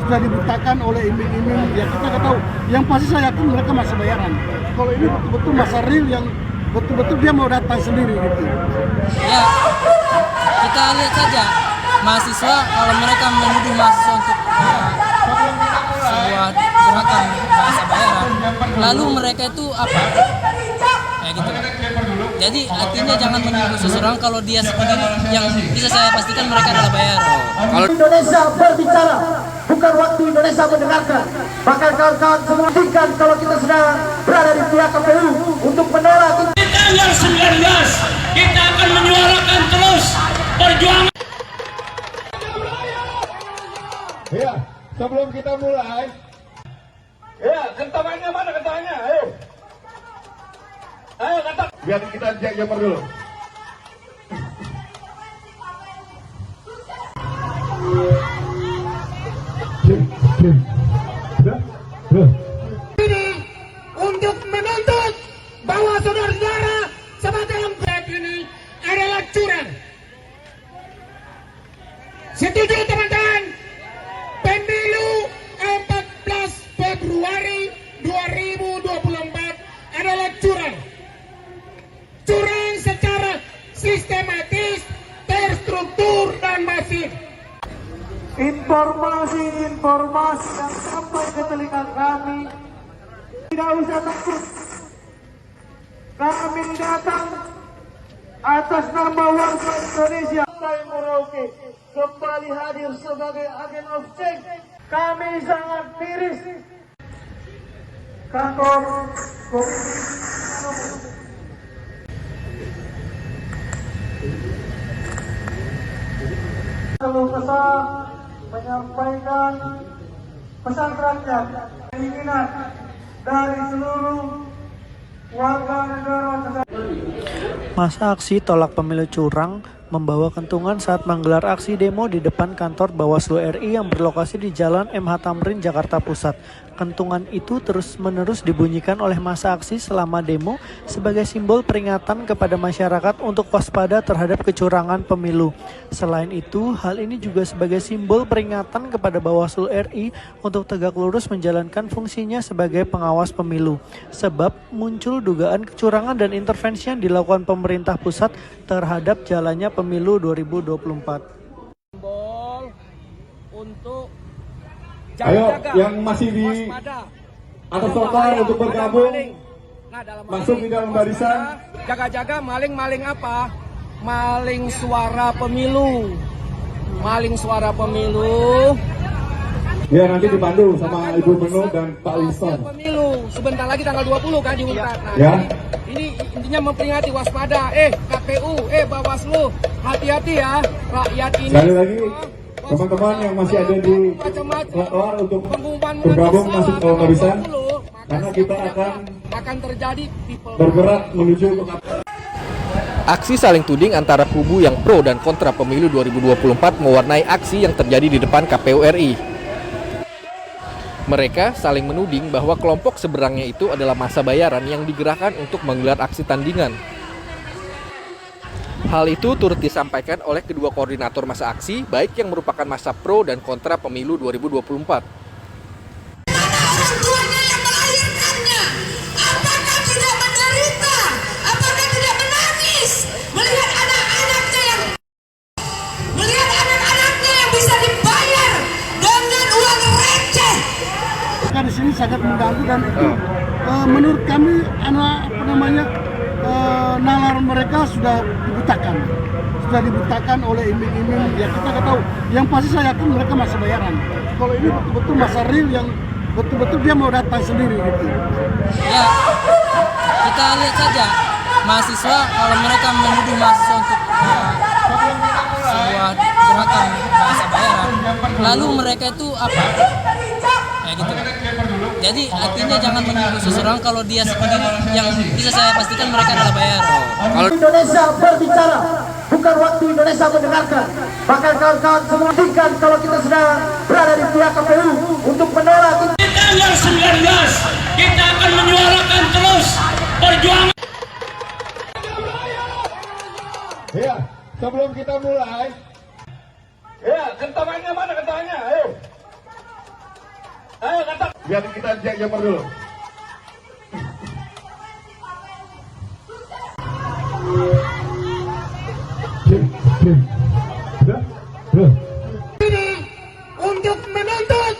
Speaker 2: dibutakan oleh iming-iming. Ya kita nggak tahu. Yang pasti saya yakin mereka masih bayaran. Kalau ini betul-betul masa real yang betul-betul dia mau datang sendiri gitu.
Speaker 3: Ya, kita lihat saja mahasiswa kalau mereka menuduh mahasiswa untuk sebuah gerakan bahasa bayaran, lalu mereka itu apa? Kayak gitu. Jadi artinya jangan menuduh seseorang kalau dia sendiri yang bisa saya pastikan mereka adalah bayaran.
Speaker 1: Kalau
Speaker 8: Indonesia berbicara, bukan waktu Indonesia mendengarkan. Bahkan kawan-kawan semua hentikan kalau kita sedang berada di pihak KPU untuk menolak.
Speaker 10: Di tanggal 19 kita akan menyuarakan terus perjuangan.
Speaker 6: Ya, sebelum kita mulai,
Speaker 4: Ya, kentongannya mana kentongannya? Ayo. Ayo kentang.
Speaker 6: biar kita cek jamur dulu.
Speaker 4: Ini untuk menuntut bahwa saudara-saudara sebagai empat ini adalah curang. Setuju teman-teman? Pemilu 14 Februari 2024 adalah curang. Curang secara sistematis, terstruktur dan masif. Informasi-informasi yang sampai ke telinga kami tidak usah takut. Kami datang atas nama warga Indonesia. Partai Merauke kembali hadir sebagai agen of change. Kami sangat miris. Kantor keluh kesah menyampaikan pesan rakyat, keinginan dari seluruh warga negara.
Speaker 7: Masa aksi tolak pemilu curang membawa kentungan saat menggelar aksi demo di depan kantor Bawaslu RI yang berlokasi di Jalan MH Tamrin, Jakarta Pusat. Kentungan itu terus-menerus dibunyikan oleh masa aksi selama demo sebagai simbol peringatan kepada masyarakat untuk waspada terhadap kecurangan pemilu. Selain itu, hal ini juga sebagai simbol peringatan kepada Bawaslu RI untuk tegak lurus menjalankan fungsinya sebagai pengawas pemilu. Sebab muncul dugaan kecurangan dan intervensi yang dilakukan pemerintah pusat terhadap jalannya pemilu 2024.
Speaker 5: Simbol untuk
Speaker 6: Ayo,
Speaker 5: jaga-jaga,
Speaker 6: yang masih di
Speaker 5: waspada,
Speaker 6: atas trotoar untuk bergabung,
Speaker 5: dalam
Speaker 6: masuk di dalam barisan.
Speaker 5: Jaga-jaga maling apa? Maling suara pemilu. Maling suara pemilu.
Speaker 6: Ya, nanti dipandu sama Ibu Menlu dan Pak Winston.
Speaker 5: Pemilu sebentar lagi tanggal 20 kan diumumkan. Nah,
Speaker 6: Ya.
Speaker 5: Ini intinya memperingati waspada. KPU, Bawaslu, hati-hati ya rakyat ini.
Speaker 6: Sekali lagi, teman-teman yang masih ada di trotoar untuk bergabung masuk ke barisan, karena kita
Speaker 5: akan terjadi
Speaker 6: bergerak menuju ke
Speaker 1: Aksi saling tuding antara kubu yang pro dan kontra pemilu 2024 mewarnai aksi yang terjadi di depan KPU RI. Mereka saling menuding bahwa kelompok seberangnya itu adalah massa bayaran yang digerakkan untuk menggelar aksi tandingan. Hal itu turut disampaikan oleh kedua koordinator massa aksi, baik yang merupakan massa pro dan kontra pemilu 2024.
Speaker 9: Orang tuanya yang melahirkannya, apakah tidak menderita, apakah tidak menangis melihat anak-anaknya yang bisa dibayar dengan uang receh.
Speaker 2: Di sini sangat mengganggu dan itu menurut kami nalar mereka sudah dibutakan oleh iming-iming. Ya kita nggak tahu. Yang pasti saya yakin mereka masih bayaran. Kalau ini betul-betul masa real yang betul-betul dia mau datang sendiri gitu.
Speaker 3: Ya, kita lihat saja mahasiswa kalau mereka menuduh mahasiswa untuk sebuah gerakan bahasa bayaran, lalu mereka itu apa? Kayak gitu. Jadi artinya jangan menuduh seseorang kalau dia sendiri, yang bisa saya pastikan mereka adalah bayaran.
Speaker 1: Kalau
Speaker 4: Indonesia berbicara, bukan waktu Indonesia mendengarkan. Bahkan kawan-kawan semua tinggal kalau kita sedang berada di pihak KPU untuk menolak.
Speaker 10: Di tanggal 19 kita akan menyuarakan terus perjuangan.
Speaker 6: Ya, sebelum kita mulai,
Speaker 4: Ya, kentongannya mana kentongannya? Ayo. Ayo kentang.
Speaker 6: biar kita cek jamur dulu.
Speaker 4: Ini untuk menuntut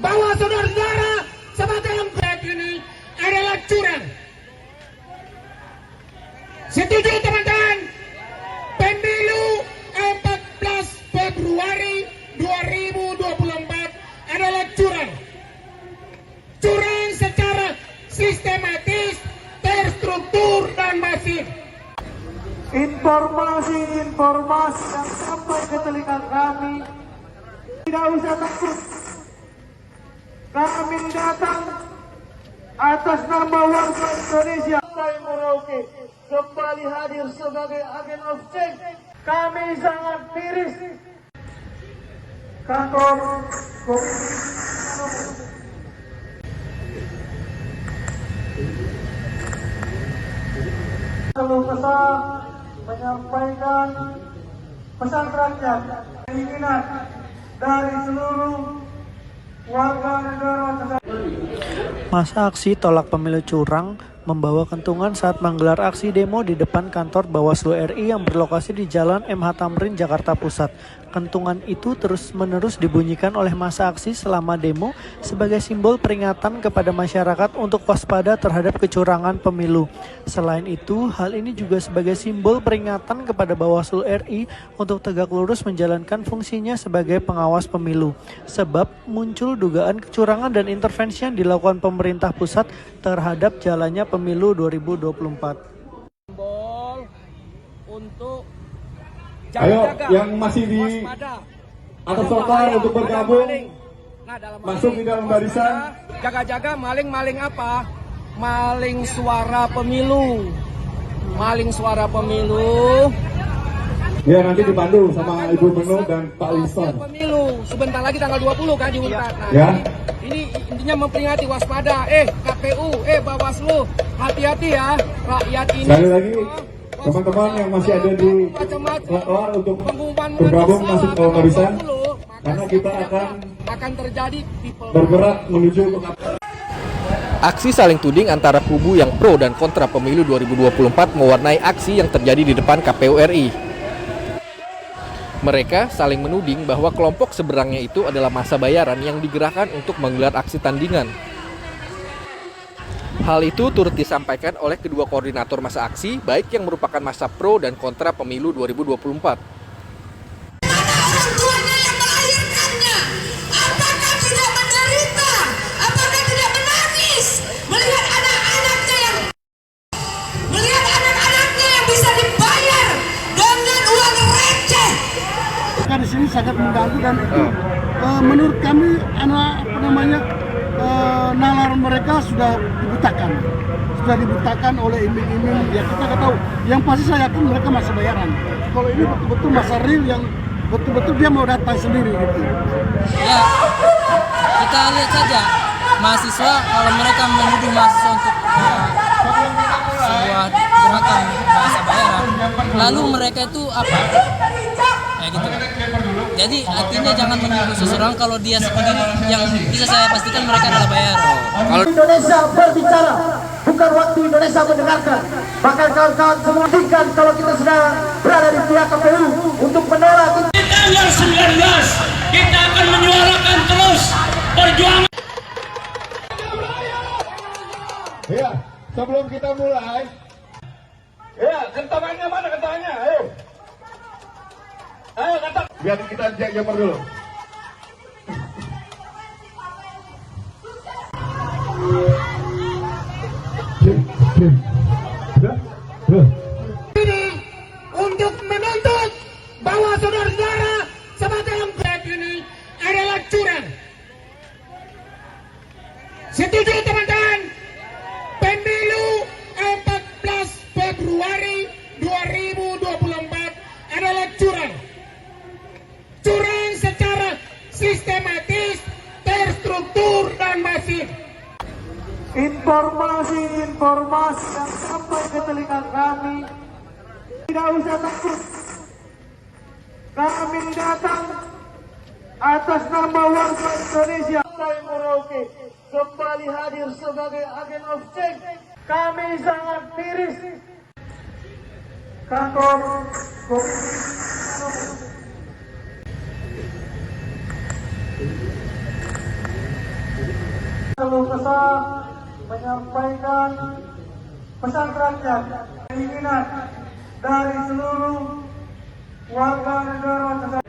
Speaker 4: bahwa saudara-saudara sebagai empat ini adalah curang. Setuju teman-teman? Pemilu 14 Februari 2024 adalah curang. Curang secara sistematis, terstruktur dan masif. Informasi-informasi yang sampai ke telinga kami tidak usah takut. Kami datang atas nama warga Indonesia. Partai Merauke kembali hadir sebagai agen of change. Kami sangat miris kantor keluh kesah menyampaikan pesan rakyat keinginan dari seluruh warga negara.
Speaker 7: Masa aksi tolak pemilu curang membawa kentungan saat menggelar aksi demo di depan kantor Bawaslu RI yang berlokasi di Jalan MH Tamrin, Jakarta Pusat. Kentungan itu terus-menerus dibunyikan oleh masa aksi selama demo sebagai simbol peringatan kepada masyarakat untuk waspada terhadap kecurangan pemilu. Selain itu, hal ini juga sebagai simbol peringatan kepada Bawaslu RI untuk tegak lurus menjalankan fungsinya sebagai pengawas pemilu. Sebab muncul dugaan kecurangan dan intervensi yang dilakukan pemerintah pusat terhadap jalannya pemilu 2024.
Speaker 5: Simbol untuk
Speaker 6: Ayo, yang masih di atas trotoar untuk bergabung, masuk di dalam barisan.
Speaker 5: Jaga-jaga maling-maling apa? Maling suara pemilu. Maling suara pemilu.
Speaker 6: Ya, nanti dipandu sama Ibu Menlu dan Pak Winston.
Speaker 5: Pemilu sebentar lagi tanggal 20 kan diumumkan. Nah,
Speaker 6: Ya.
Speaker 5: Ini intinya memperingati waspada. KPU, Bawaslu, hati-hati ya rakyat ini.
Speaker 6: Sekali lagi, teman-teman yang masih ada di trotoar untuk bergabung masuk ke barisan, karena kita
Speaker 5: akan terjadi
Speaker 6: bergerak menuju ke
Speaker 1: Aksi saling tuding antara kubu yang pro dan kontra pemilu 2024 mewarnai aksi yang terjadi di depan KPU RI. Mereka saling menuding bahwa kelompok seberangnya itu adalah massa bayaran yang digerakkan untuk menggelar aksi tandingan. Hal itu turut disampaikan oleh kedua koordinator massa aksi, baik yang merupakan massa pro dan kontra pemilu 2024.
Speaker 9: Orang tuanya yang melahirkannya, apakah tidak menderita, apakah tidak menangis melihat anak-anaknya yang bisa dibayar dengan uang receh.
Speaker 2: Di sini sangat mengganggu dan itu menurut kami nalar mereka sudah dibutakan oleh iming-iming. Ya kita nggak tahu. Yang pasti saya yakin mereka masih bayaran. Kalau ini betul-betul masa real yang betul-betul dia mau datang sendiri gitu.
Speaker 3: Ya, kita lihat saja mahasiswa kalau mereka menuduh mahasiswa untuk sebuah gerakan bahasa bayaran, lalu mereka itu apa? Kayak gitu. Jadi artinya jangan menuduh seseorang kalau dia sendiri, yang bisa saya pastikan mereka adalah bayaran.
Speaker 1: Kalau
Speaker 4: Indonesia berbicara, bukan waktu Indonesia mendengarkan. Bahkan kawan-kawan semua tinggal kalau kita sudah berada di pihak KPU untuk menolak.
Speaker 10: Di tanggal 19 kita akan menyuarakan terus perjuangan.
Speaker 6: Ya, sebelum kita mulai, ya, kentongannya mana kentongannya? Ayo. Ayo, kentong. Biar kita jamur dulu.
Speaker 4: Ini untuk menuntut bahwa saudara-saudara sebagai saat ini adalah curang. Setuju teman-teman? Pemilu 14 Februari 2024 adalah curang. Curang secara sistematis, terstruktur, dan masif. Informasi-informasi yang sampai ke telinga kami, tidak usah takut. Kami datang atas nama warga Indonesia. Partai Merauke kembali hadir sebagai agen of change. Kami sangat miris kantor keluh kesah menyampaikan pesan rakyat keinginan dari seluruh warga negara.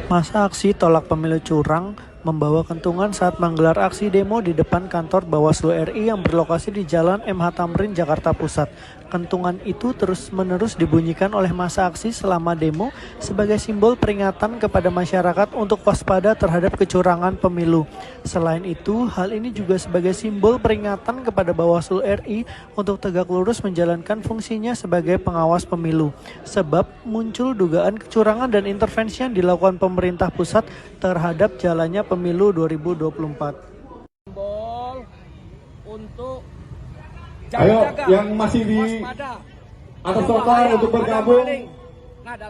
Speaker 7: Masa aksi tolak pemilu curang membawa kentungan saat menggelar aksi demo di depan kantor Bawaslu RI yang berlokasi di Jalan MH Tamrin, Jakarta Pusat. Kentungan itu terus-menerus dibunyikan oleh massa aksi selama demo sebagai simbol peringatan kepada masyarakat untuk waspada terhadap kecurangan pemilu. Selain itu, hal ini juga sebagai simbol peringatan kepada Bawaslu RI untuk tegak lurus menjalankan fungsinya sebagai pengawas pemilu. Sebab muncul dugaan kecurangan dan intervensi yang dilakukan pemerintah pusat terhadap jalannya pemilu 2024.
Speaker 5: Simbol untuk
Speaker 6: Ayo, yang masih di atas trotoar untuk bergabung,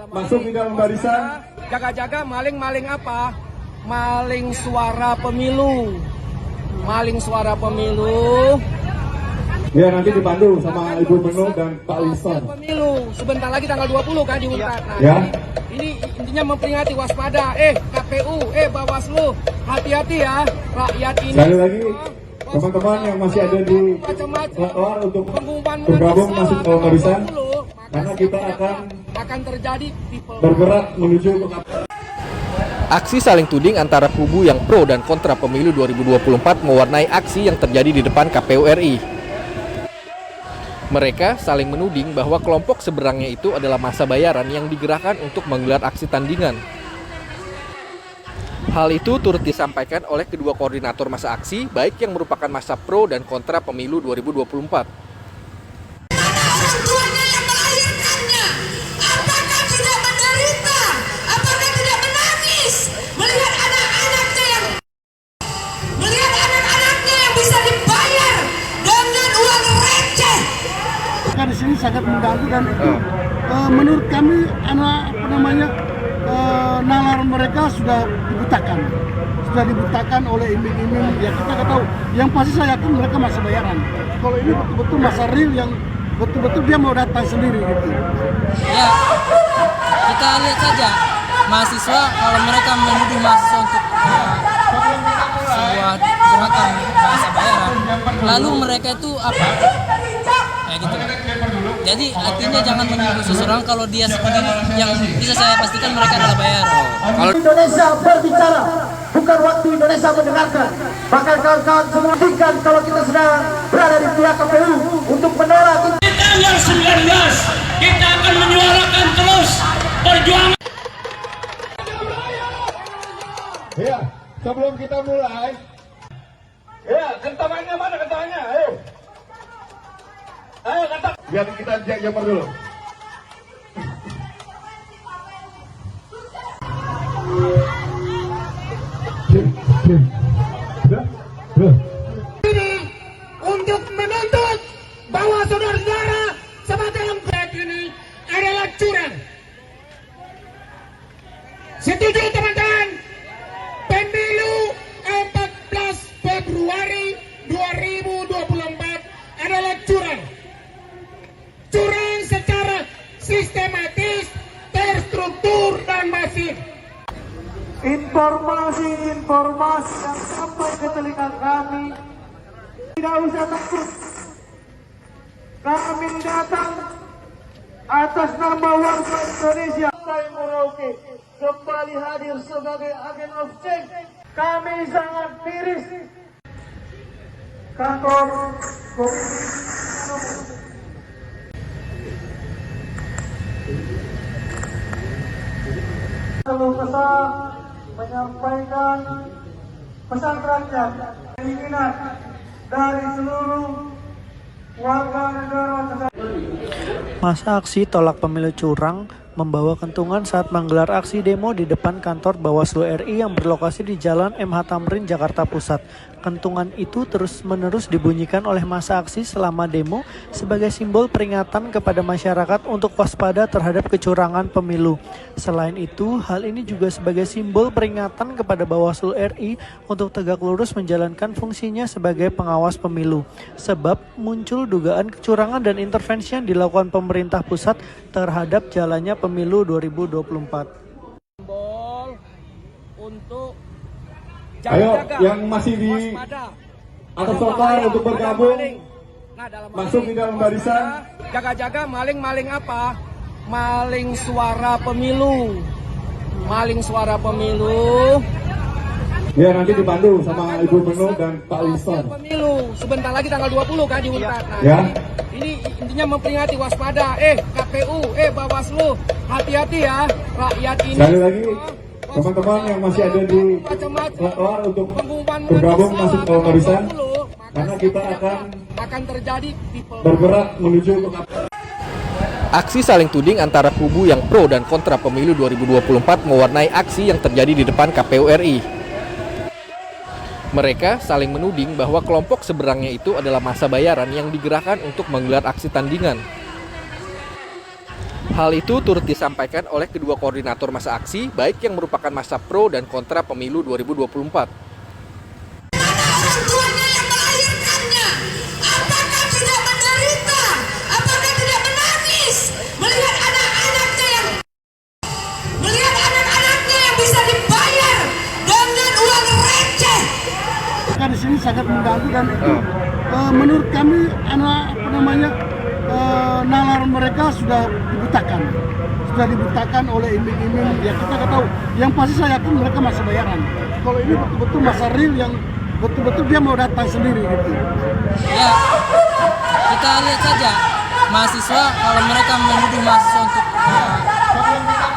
Speaker 6: masuk di dalam barisan.
Speaker 5: Jaga-jaga maling-maling apa? Maling suara pemilu. Maling suara pemilu.
Speaker 6: Ya, nanti dipandu sama Ibu Menlu dan Pak Winston.
Speaker 5: Pemilu sebentar lagi tanggal 20 kan diumumkan. Nah,
Speaker 6: Ya.
Speaker 5: ini intinya memperingati waspada. KPU, Bawaslu, hati-hati ya rakyat ini.
Speaker 6: Sekali lagi, teman-teman yang masih ada di trotoar untuk bergabung masuk ke barisan, karena kita
Speaker 5: akan terjadi
Speaker 6: bergerak menuju ke
Speaker 1: Aksi saling tuding antara kubu yang pro dan kontra pemilu 2024 mewarnai aksi yang terjadi di depan KPU RI. Mereka saling menuding bahwa kelompok seberangnya itu adalah massa bayaran yang digerakkan untuk menggelar aksi tandingan. Hal itu turut disampaikan oleh kedua koordinator massa aksi, baik yang merupakan massa pro dan kontra pemilu 2024.
Speaker 9: Orang tuanya yang melahirkannya, apakah tidak menderita, apakah tidak menangis melihat anak-anaknya yang bisa dibayar dengan uang receh.
Speaker 2: Di sini sangat mengganggu dan itu menurut kami nalar mereka sudah dibutakan oleh iming-iming. Ya kita nggak tahu. Yang pasti saya yakin mereka masa bayaran. Kalau ini betul-betul masa real yang betul-betul dia mau datang sendiri gitu.
Speaker 3: Ya, kita lihat saja mahasiswa kalau mereka menuduh mahasiswa untuk sebuah gerakan masa bayaran, lalu mereka itu apa? Kayak gitu. Jadi artinya jangan menuduh seseorang kalau dia sendiri, yang bisa saya pastikan mereka adalah bayaran.
Speaker 4: Indonesia berbicara, bukan waktu Indonesia mendengarkan. Bahkan kawan-kawan semua hentikan kalau kita sedang berada di pihak KPU untuk menolak.
Speaker 10: Di tanggal 19 kita akan menyuarakan terus perjuangan.
Speaker 6: Ya, sebelum kita mulai, ya, kentongannya mana kentongannya? Ayo. Ayo kentang. Biar kita jamur dulu.
Speaker 4: Ini untuk menuntut bahwa saudara-saudara sebagai yang baik ini adalah curang. Setuju teman-teman? Pemilu 14 Februari 2024 adalah curang. Curang secara sistematis, terstruktur dan masif. Informasi-informasi yang sampai ke telinga kami, tidak usah takut. Kami datang atas nama warga Indonesia. Merauke kembali hadir sebagai agen of change. Kami sangat miris. Kantor Keluh kesah menyampaikan pesan rakyat, keinginan dari seluruh warga negara.
Speaker 7: Massa aksi tolak pemilu curang membawa kentungan saat menggelar aksi demo di depan kantor Bawaslu RI yang berlokasi di Jalan MH Tamrin, Jakarta Pusat. Kentungan itu terus-menerus dibunyikan oleh massa aksi selama demo sebagai simbol peringatan kepada masyarakat untuk waspada terhadap kecurangan pemilu. Selain itu, hal ini juga sebagai simbol peringatan kepada Bawaslu RI untuk tegak lurus menjalankan fungsinya sebagai pengawas pemilu. Sebab muncul dugaan kecurangan dan intervensi yang dilakukan pemerintah pusat terhadap jalannya pemilu 2024.
Speaker 5: Simbol untuk
Speaker 6: Ayo, yang masih di atas trotoar untuk bergabung, masuk di dalam barisan.
Speaker 5: Jaga-jaga maling-maling apa? Maling suara pemilu. Maling suara pemilu.
Speaker 6: Ya nanti dipandu sama Ibu Menlu dan Pak Winston.
Speaker 5: Pemilu sebentar lagi tanggal 20 kan diumumkan. Nah,
Speaker 6: Ya.
Speaker 5: ini intinya memperingati waspada. KPU, Bawaslu, hati-hati ya rakyat ini.
Speaker 6: Sekali lagi teman-teman yang masih ada di luar untuk bergabung masuk ke barisan karena kita
Speaker 5: akan terjadi
Speaker 6: bergerak menuju ke
Speaker 1: Aksi saling tuding antara kubu yang pro dan kontra pemilu 2024 mewarnai aksi yang terjadi di depan KPU RI. Mereka saling menuding bahwa kelompok seberangnya itu adalah massa bayaran yang digerakkan untuk menggelar aksi tandingan. Hal itu turut disampaikan oleh kedua koordinator massa aksi, baik yang merupakan massa pro dan kontra pemilu 2024.
Speaker 9: Orang tuanya yang melahirkannya, apakah tidak menderita? Apakah tidak menangis melihat anak-anaknya yang bisa dibayar dengan uang receh?
Speaker 2: Di sini sangat mengganggu dan itu menurut kami nalar mereka sudah dibutakan oleh iming-iming. Ya kita nggak tahu. Yang pasti saya yakin mereka masa bayaran. Kalau ini betul-betul masa real yang betul-betul dia mau datang sendiri gitu.
Speaker 3: Ya, kita lihat saja mahasiswa kalau mereka menuduh mahasiswa untuk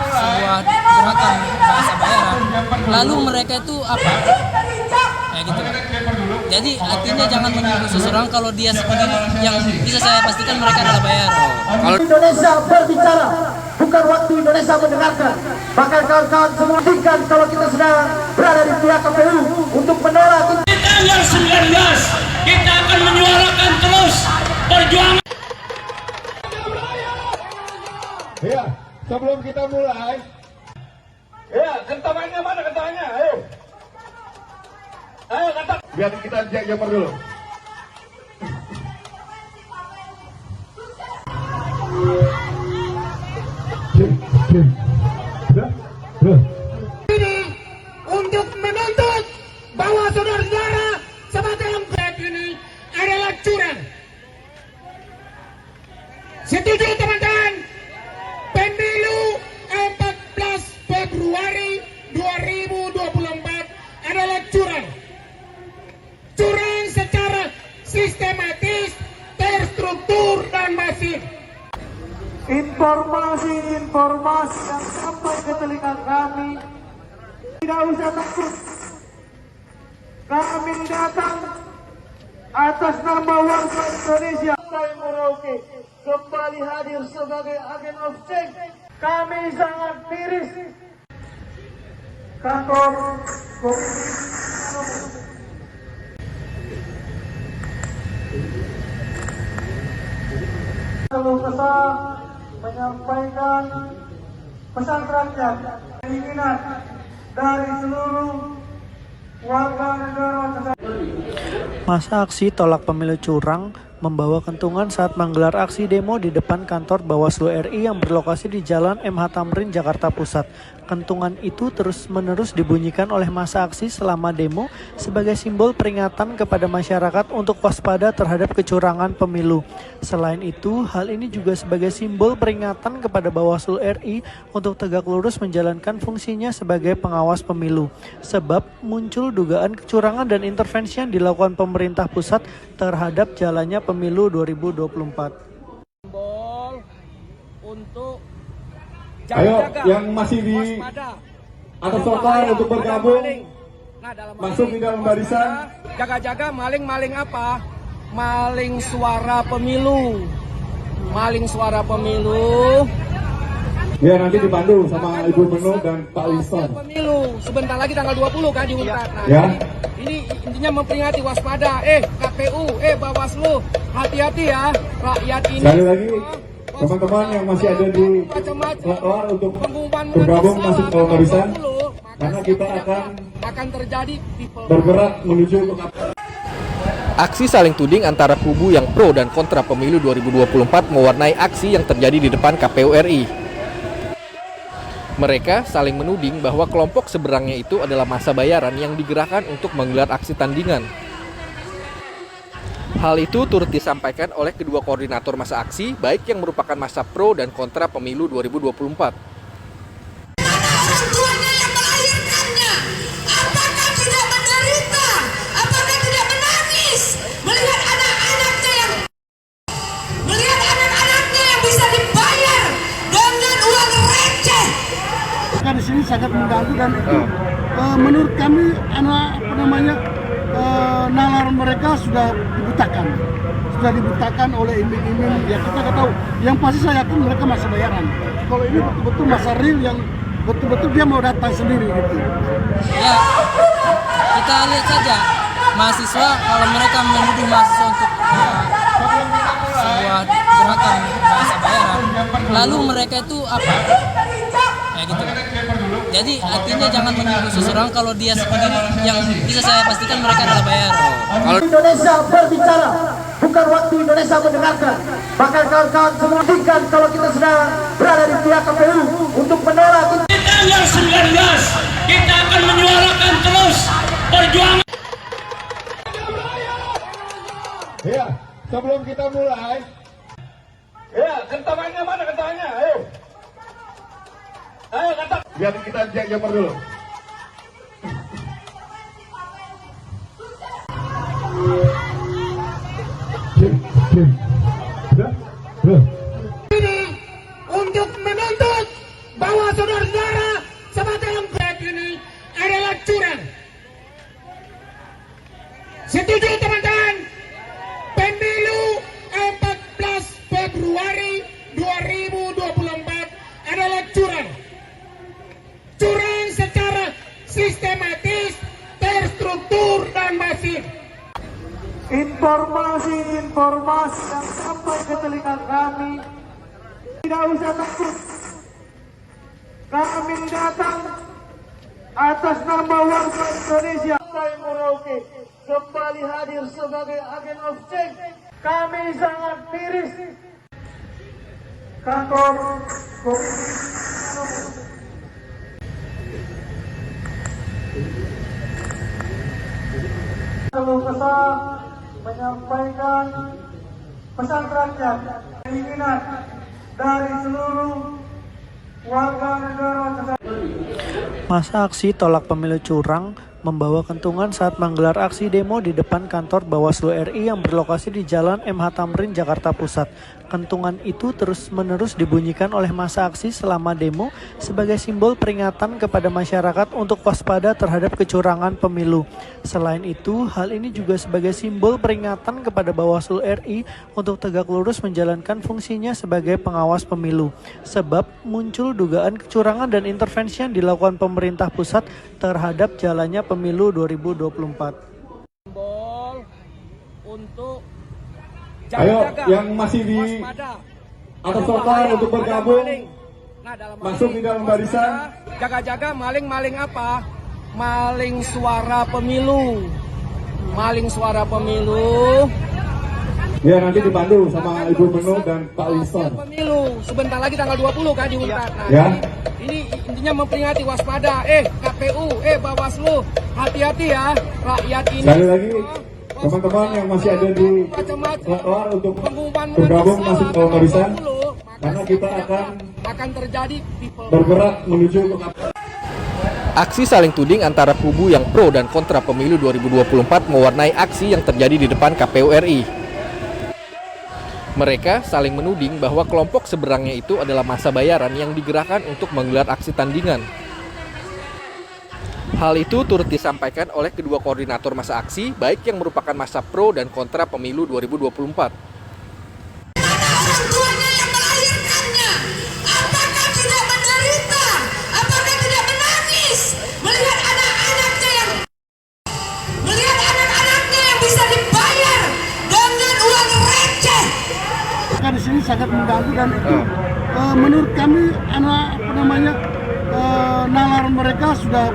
Speaker 3: sebuah gerakan bahasa bayaran, lalu mereka itu apa? Kayak gitu. Jadi artinya jangan menuduh seseorang kalau dia sendiri, yang bisa saya pastikan mereka adalah bayaran.
Speaker 4: Indonesia berbicara, bukan waktu Indonesia mendengarkan. Bahkan kawan-kawan semua ingat kalau kita sedang berada di pihak KPU untuk menolak.
Speaker 10: Di tanggal 19 kita akan menyuarakan terus perjuangan.
Speaker 6: Ya, sebelum kita mulai,
Speaker 4: Ya, kentongannya mana kentongannya? Ayo. Ayo kentang.
Speaker 6: biar kita jamar dulu.
Speaker 4: Ini untuk menuntut bahwa saudara-saudara sebagai yang ini adalah curang. Setuju teman-teman? Pemilu 14 Februari 2024 adalah curang. Curang secara sistematis, terstruktur dan masif. Informasi-informasi yang sampai ke telinga kami tidak usah takut. Kami datang atas nama warga Indonesia. Merauke kembali hadir sebagai agen of change. Kami sangat miris. Kantor keluh kesah menyampaikan pesan rakyat, keinginan dari seluruh warga negara.
Speaker 7: Masa aksi tolak pemilu curang membawa kentungan saat menggelar aksi demo di depan kantor Bawaslu RI yang berlokasi di Jalan MH Tamrin, Jakarta Pusat. Kentungan itu terus-menerus dibunyikan oleh masa aksi selama demo sebagai simbol peringatan kepada masyarakat untuk waspada terhadap kecurangan pemilu. Selain itu, hal ini juga sebagai simbol peringatan kepada Bawaslu RI untuk tegak lurus menjalankan fungsinya sebagai pengawas pemilu. Sebab muncul dugaan kecurangan dan intervensi yang dilakukan pemerintah pusat terhadap jalannya pemilu 2024.
Speaker 5: Simbol untuk
Speaker 6: Ayo,
Speaker 5: jaga-jaga,
Speaker 6: yang masih di
Speaker 5: waspada,
Speaker 6: atas trotoar untuk bergabung,
Speaker 5: dalam
Speaker 6: masuk di dalam barisan.
Speaker 5: Jaga-jaga maling apa? Maling suara pemilu. Maling suara pemilu.
Speaker 6: Ya nanti dipandu sama Ibu Menlu dan Pak Winston.
Speaker 5: Pemilu sebentar lagi tanggal 20 kan diumumkan. Nah,
Speaker 6: Ya.
Speaker 5: Ini intinya memperingati waspada. KPU, Bawaslu, hati-hati ya rakyat ini.
Speaker 6: Sekali lagi teman-teman yang masih ada di luar untuk bergabung masuk ke barisan karena kita
Speaker 5: akan terjadi
Speaker 6: bergerak menuju ke
Speaker 1: Aksi saling tuding antara kubu yang pro dan kontra pemilu 2024 mewarnai aksi yang terjadi di depan KPU RI. Mereka saling menuding bahwa kelompok seberangnya itu adalah massa bayaran yang digerakkan untuk menggelar aksi tandingan. Hal itu turut disampaikan oleh kedua koordinator massa aksi, baik yang merupakan massa pro dan kontra pemilu 2024.
Speaker 9: Orang tuanya yang melahirkannya, apakah tidak
Speaker 2: dan itu menurut kami nalar mereka sudah dibutakan oleh iming-iming. Ya kita nggak tahu. Yang pasti saya yakin mereka masa bayaran. Kalau ini betul-betul masa real yang betul-betul dia mau datang sendiri gitu.
Speaker 3: Ya, kita lihat saja mahasiswa kalau mereka menuduh mahasiswa untuk sebuah gerakan bahasa bayaran, lalu mereka itu apa? Kayak gitu. Jadi artinya jangan menuduh seseorang kalau dia sendiri, yang bisa saya pastikan mereka adalah bayaran.
Speaker 4: Indonesia berbicara, bukan waktu Indonesia mendengarkan. Bahkan kawan-kawan semua hentikan kalau kita sedang berada di pihak KPU untuk menolak.
Speaker 10: Di tanggal 19 kita akan menyuarakan terus perjuangan.
Speaker 6: Ya, sebelum kita mulai, ya, kentongannya mana kentongannya? Ayo, kentang. Biar kita jamur dulu.
Speaker 4: Ini untuk menuntut bahwa saudara-saudara sebagai yang ini adalah curang. Setuju teman-teman? Pemilu 14 Februari 2024 adalah curang. Curang secara sistematis, terstruktur, dan masif. Informasi-informasi yang sampai ke telinga kami tidak usah takut. Kami datang atas nama warga Indonesia. Merauke kembali hadir sebagai agen of change. Kami sangat miris. Kantor keluh kesah menyampaikan pesan rakyat, keinginan dari seluruh warga negara.
Speaker 7: Masa aksi tolak pemilu curang membawa kentungan saat menggelar aksi demo di depan kantor Bawaslu RI yang berlokasi di Jalan MH Tamrin, Jakarta Pusat. Kentungan itu terus-menerus dibunyikan oleh masa aksi selama demo sebagai simbol peringatan kepada masyarakat untuk waspada terhadap kecurangan pemilu. Selain itu, hal ini juga sebagai simbol peringatan kepada Bawaslu RI untuk tegak lurus menjalankan fungsinya sebagai pengawas pemilu. Sebab muncul dugaan kecurangan dan intervensi yang dilakukan pemerintah pusat terhadap jalannya pemilu 2024.
Speaker 5: Simbol untuk
Speaker 6: Ayo, yang masih di atas trotoar untuk bergabung, masuk di dalam barisan.
Speaker 5: Jaga-jaga maling-maling apa? Maling suara pemilu. Maling suara pemilu.
Speaker 6: Ya, nanti dipandu sama Ibu Menlu dan Pak Winston.
Speaker 5: Pemilu sebentar lagi tanggal 20 kan diumumkan. Nah,
Speaker 6: ya.
Speaker 5: Ini intinya memperingati waspada. KPU, Bawaslu, hati-hati ya. Rakyat ini.
Speaker 6: Sekali lagi, teman-teman yang masih ada di trotoar untuk bergabung masuk ke barisan, karena kita akan
Speaker 5: terjadi
Speaker 6: bergerak menuju ke
Speaker 1: Aksi saling tuding antara kubu yang pro dan kontra pemilu 2024 mewarnai aksi yang terjadi di depan KPU RI. Mereka saling menuding bahwa kelompok seberangnya itu adalah massa bayaran yang digerakkan untuk menggelar aksi tandingan. Hal itu turut disampaikan oleh kedua koordinator massa aksi, baik yang merupakan massa pro dan kontra pemilu 2024.
Speaker 9: Orang tuanya yang melahirkannya, apakah tidak menderita, apakah tidak menangis melihat anak-anaknya yang bisa dibayar dengan uang receh.
Speaker 2: Di sini sangat mengganggu dan itu menurut kami nalar mereka sudah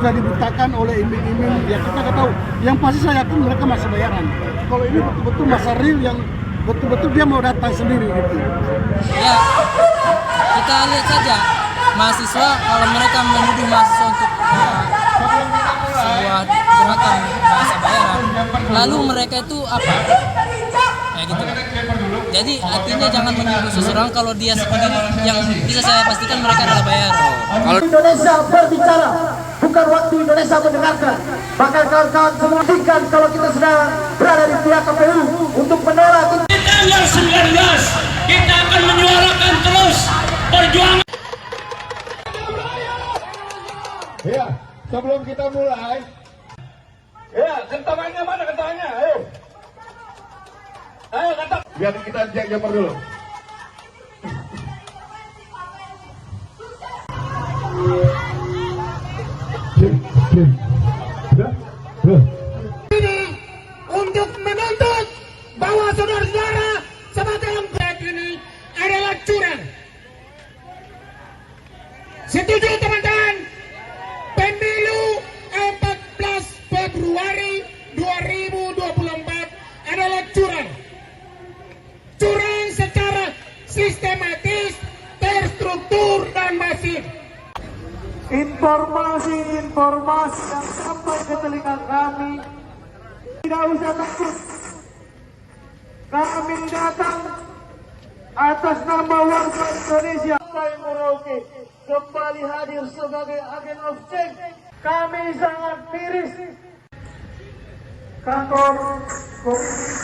Speaker 2: dibutakan oleh iming-iming. Ya kita nggak tahu. Yang pasti saya yakin mereka masa bayaran. Kalau ini betul-betul masa real yang betul-betul dia mau datang sendiri gitu.
Speaker 3: Ya, kita lihat saja mahasiswa kalau mereka menuduh mahasiswa untuk sebuah gerakan bahasa bayaran, lalu mereka itu apa? Kayak gitu. Jadi artinya jangan menuduh seseorang kalau dia sendiri, yang bisa saya pastikan mereka adalah bayaran.
Speaker 4: Indonesia berbicara, bukan waktu Indonesia mendengarkan. Bahkan kawan-kawan semua hentikan kalau kita sedang berada di pihak KPU untuk menolak.
Speaker 10: Di tanggal 19 kita akan menyuarakan terus perjuangan.
Speaker 6: sebelum kita mulai, ya kentongannya mana kentongannya? Ayo, ayo kentong. Biar kita cek jumper dulu.
Speaker 4: Ini untuk menuntut bahwa saudara-saudara sebagai lembaga ini adalah curang. Setuju teman-teman? Pemilu 14 Februari 2024 adalah curang. Curang secara sistematis, terstruktur, dan masif. Informasi-informasi yang sampai ke telinga kami tidak usah takut. Kami datang atas nama warga Indonesia. Partai Merauke kembali hadir sebagai agen of change. Kami sangat miris kantor Komisi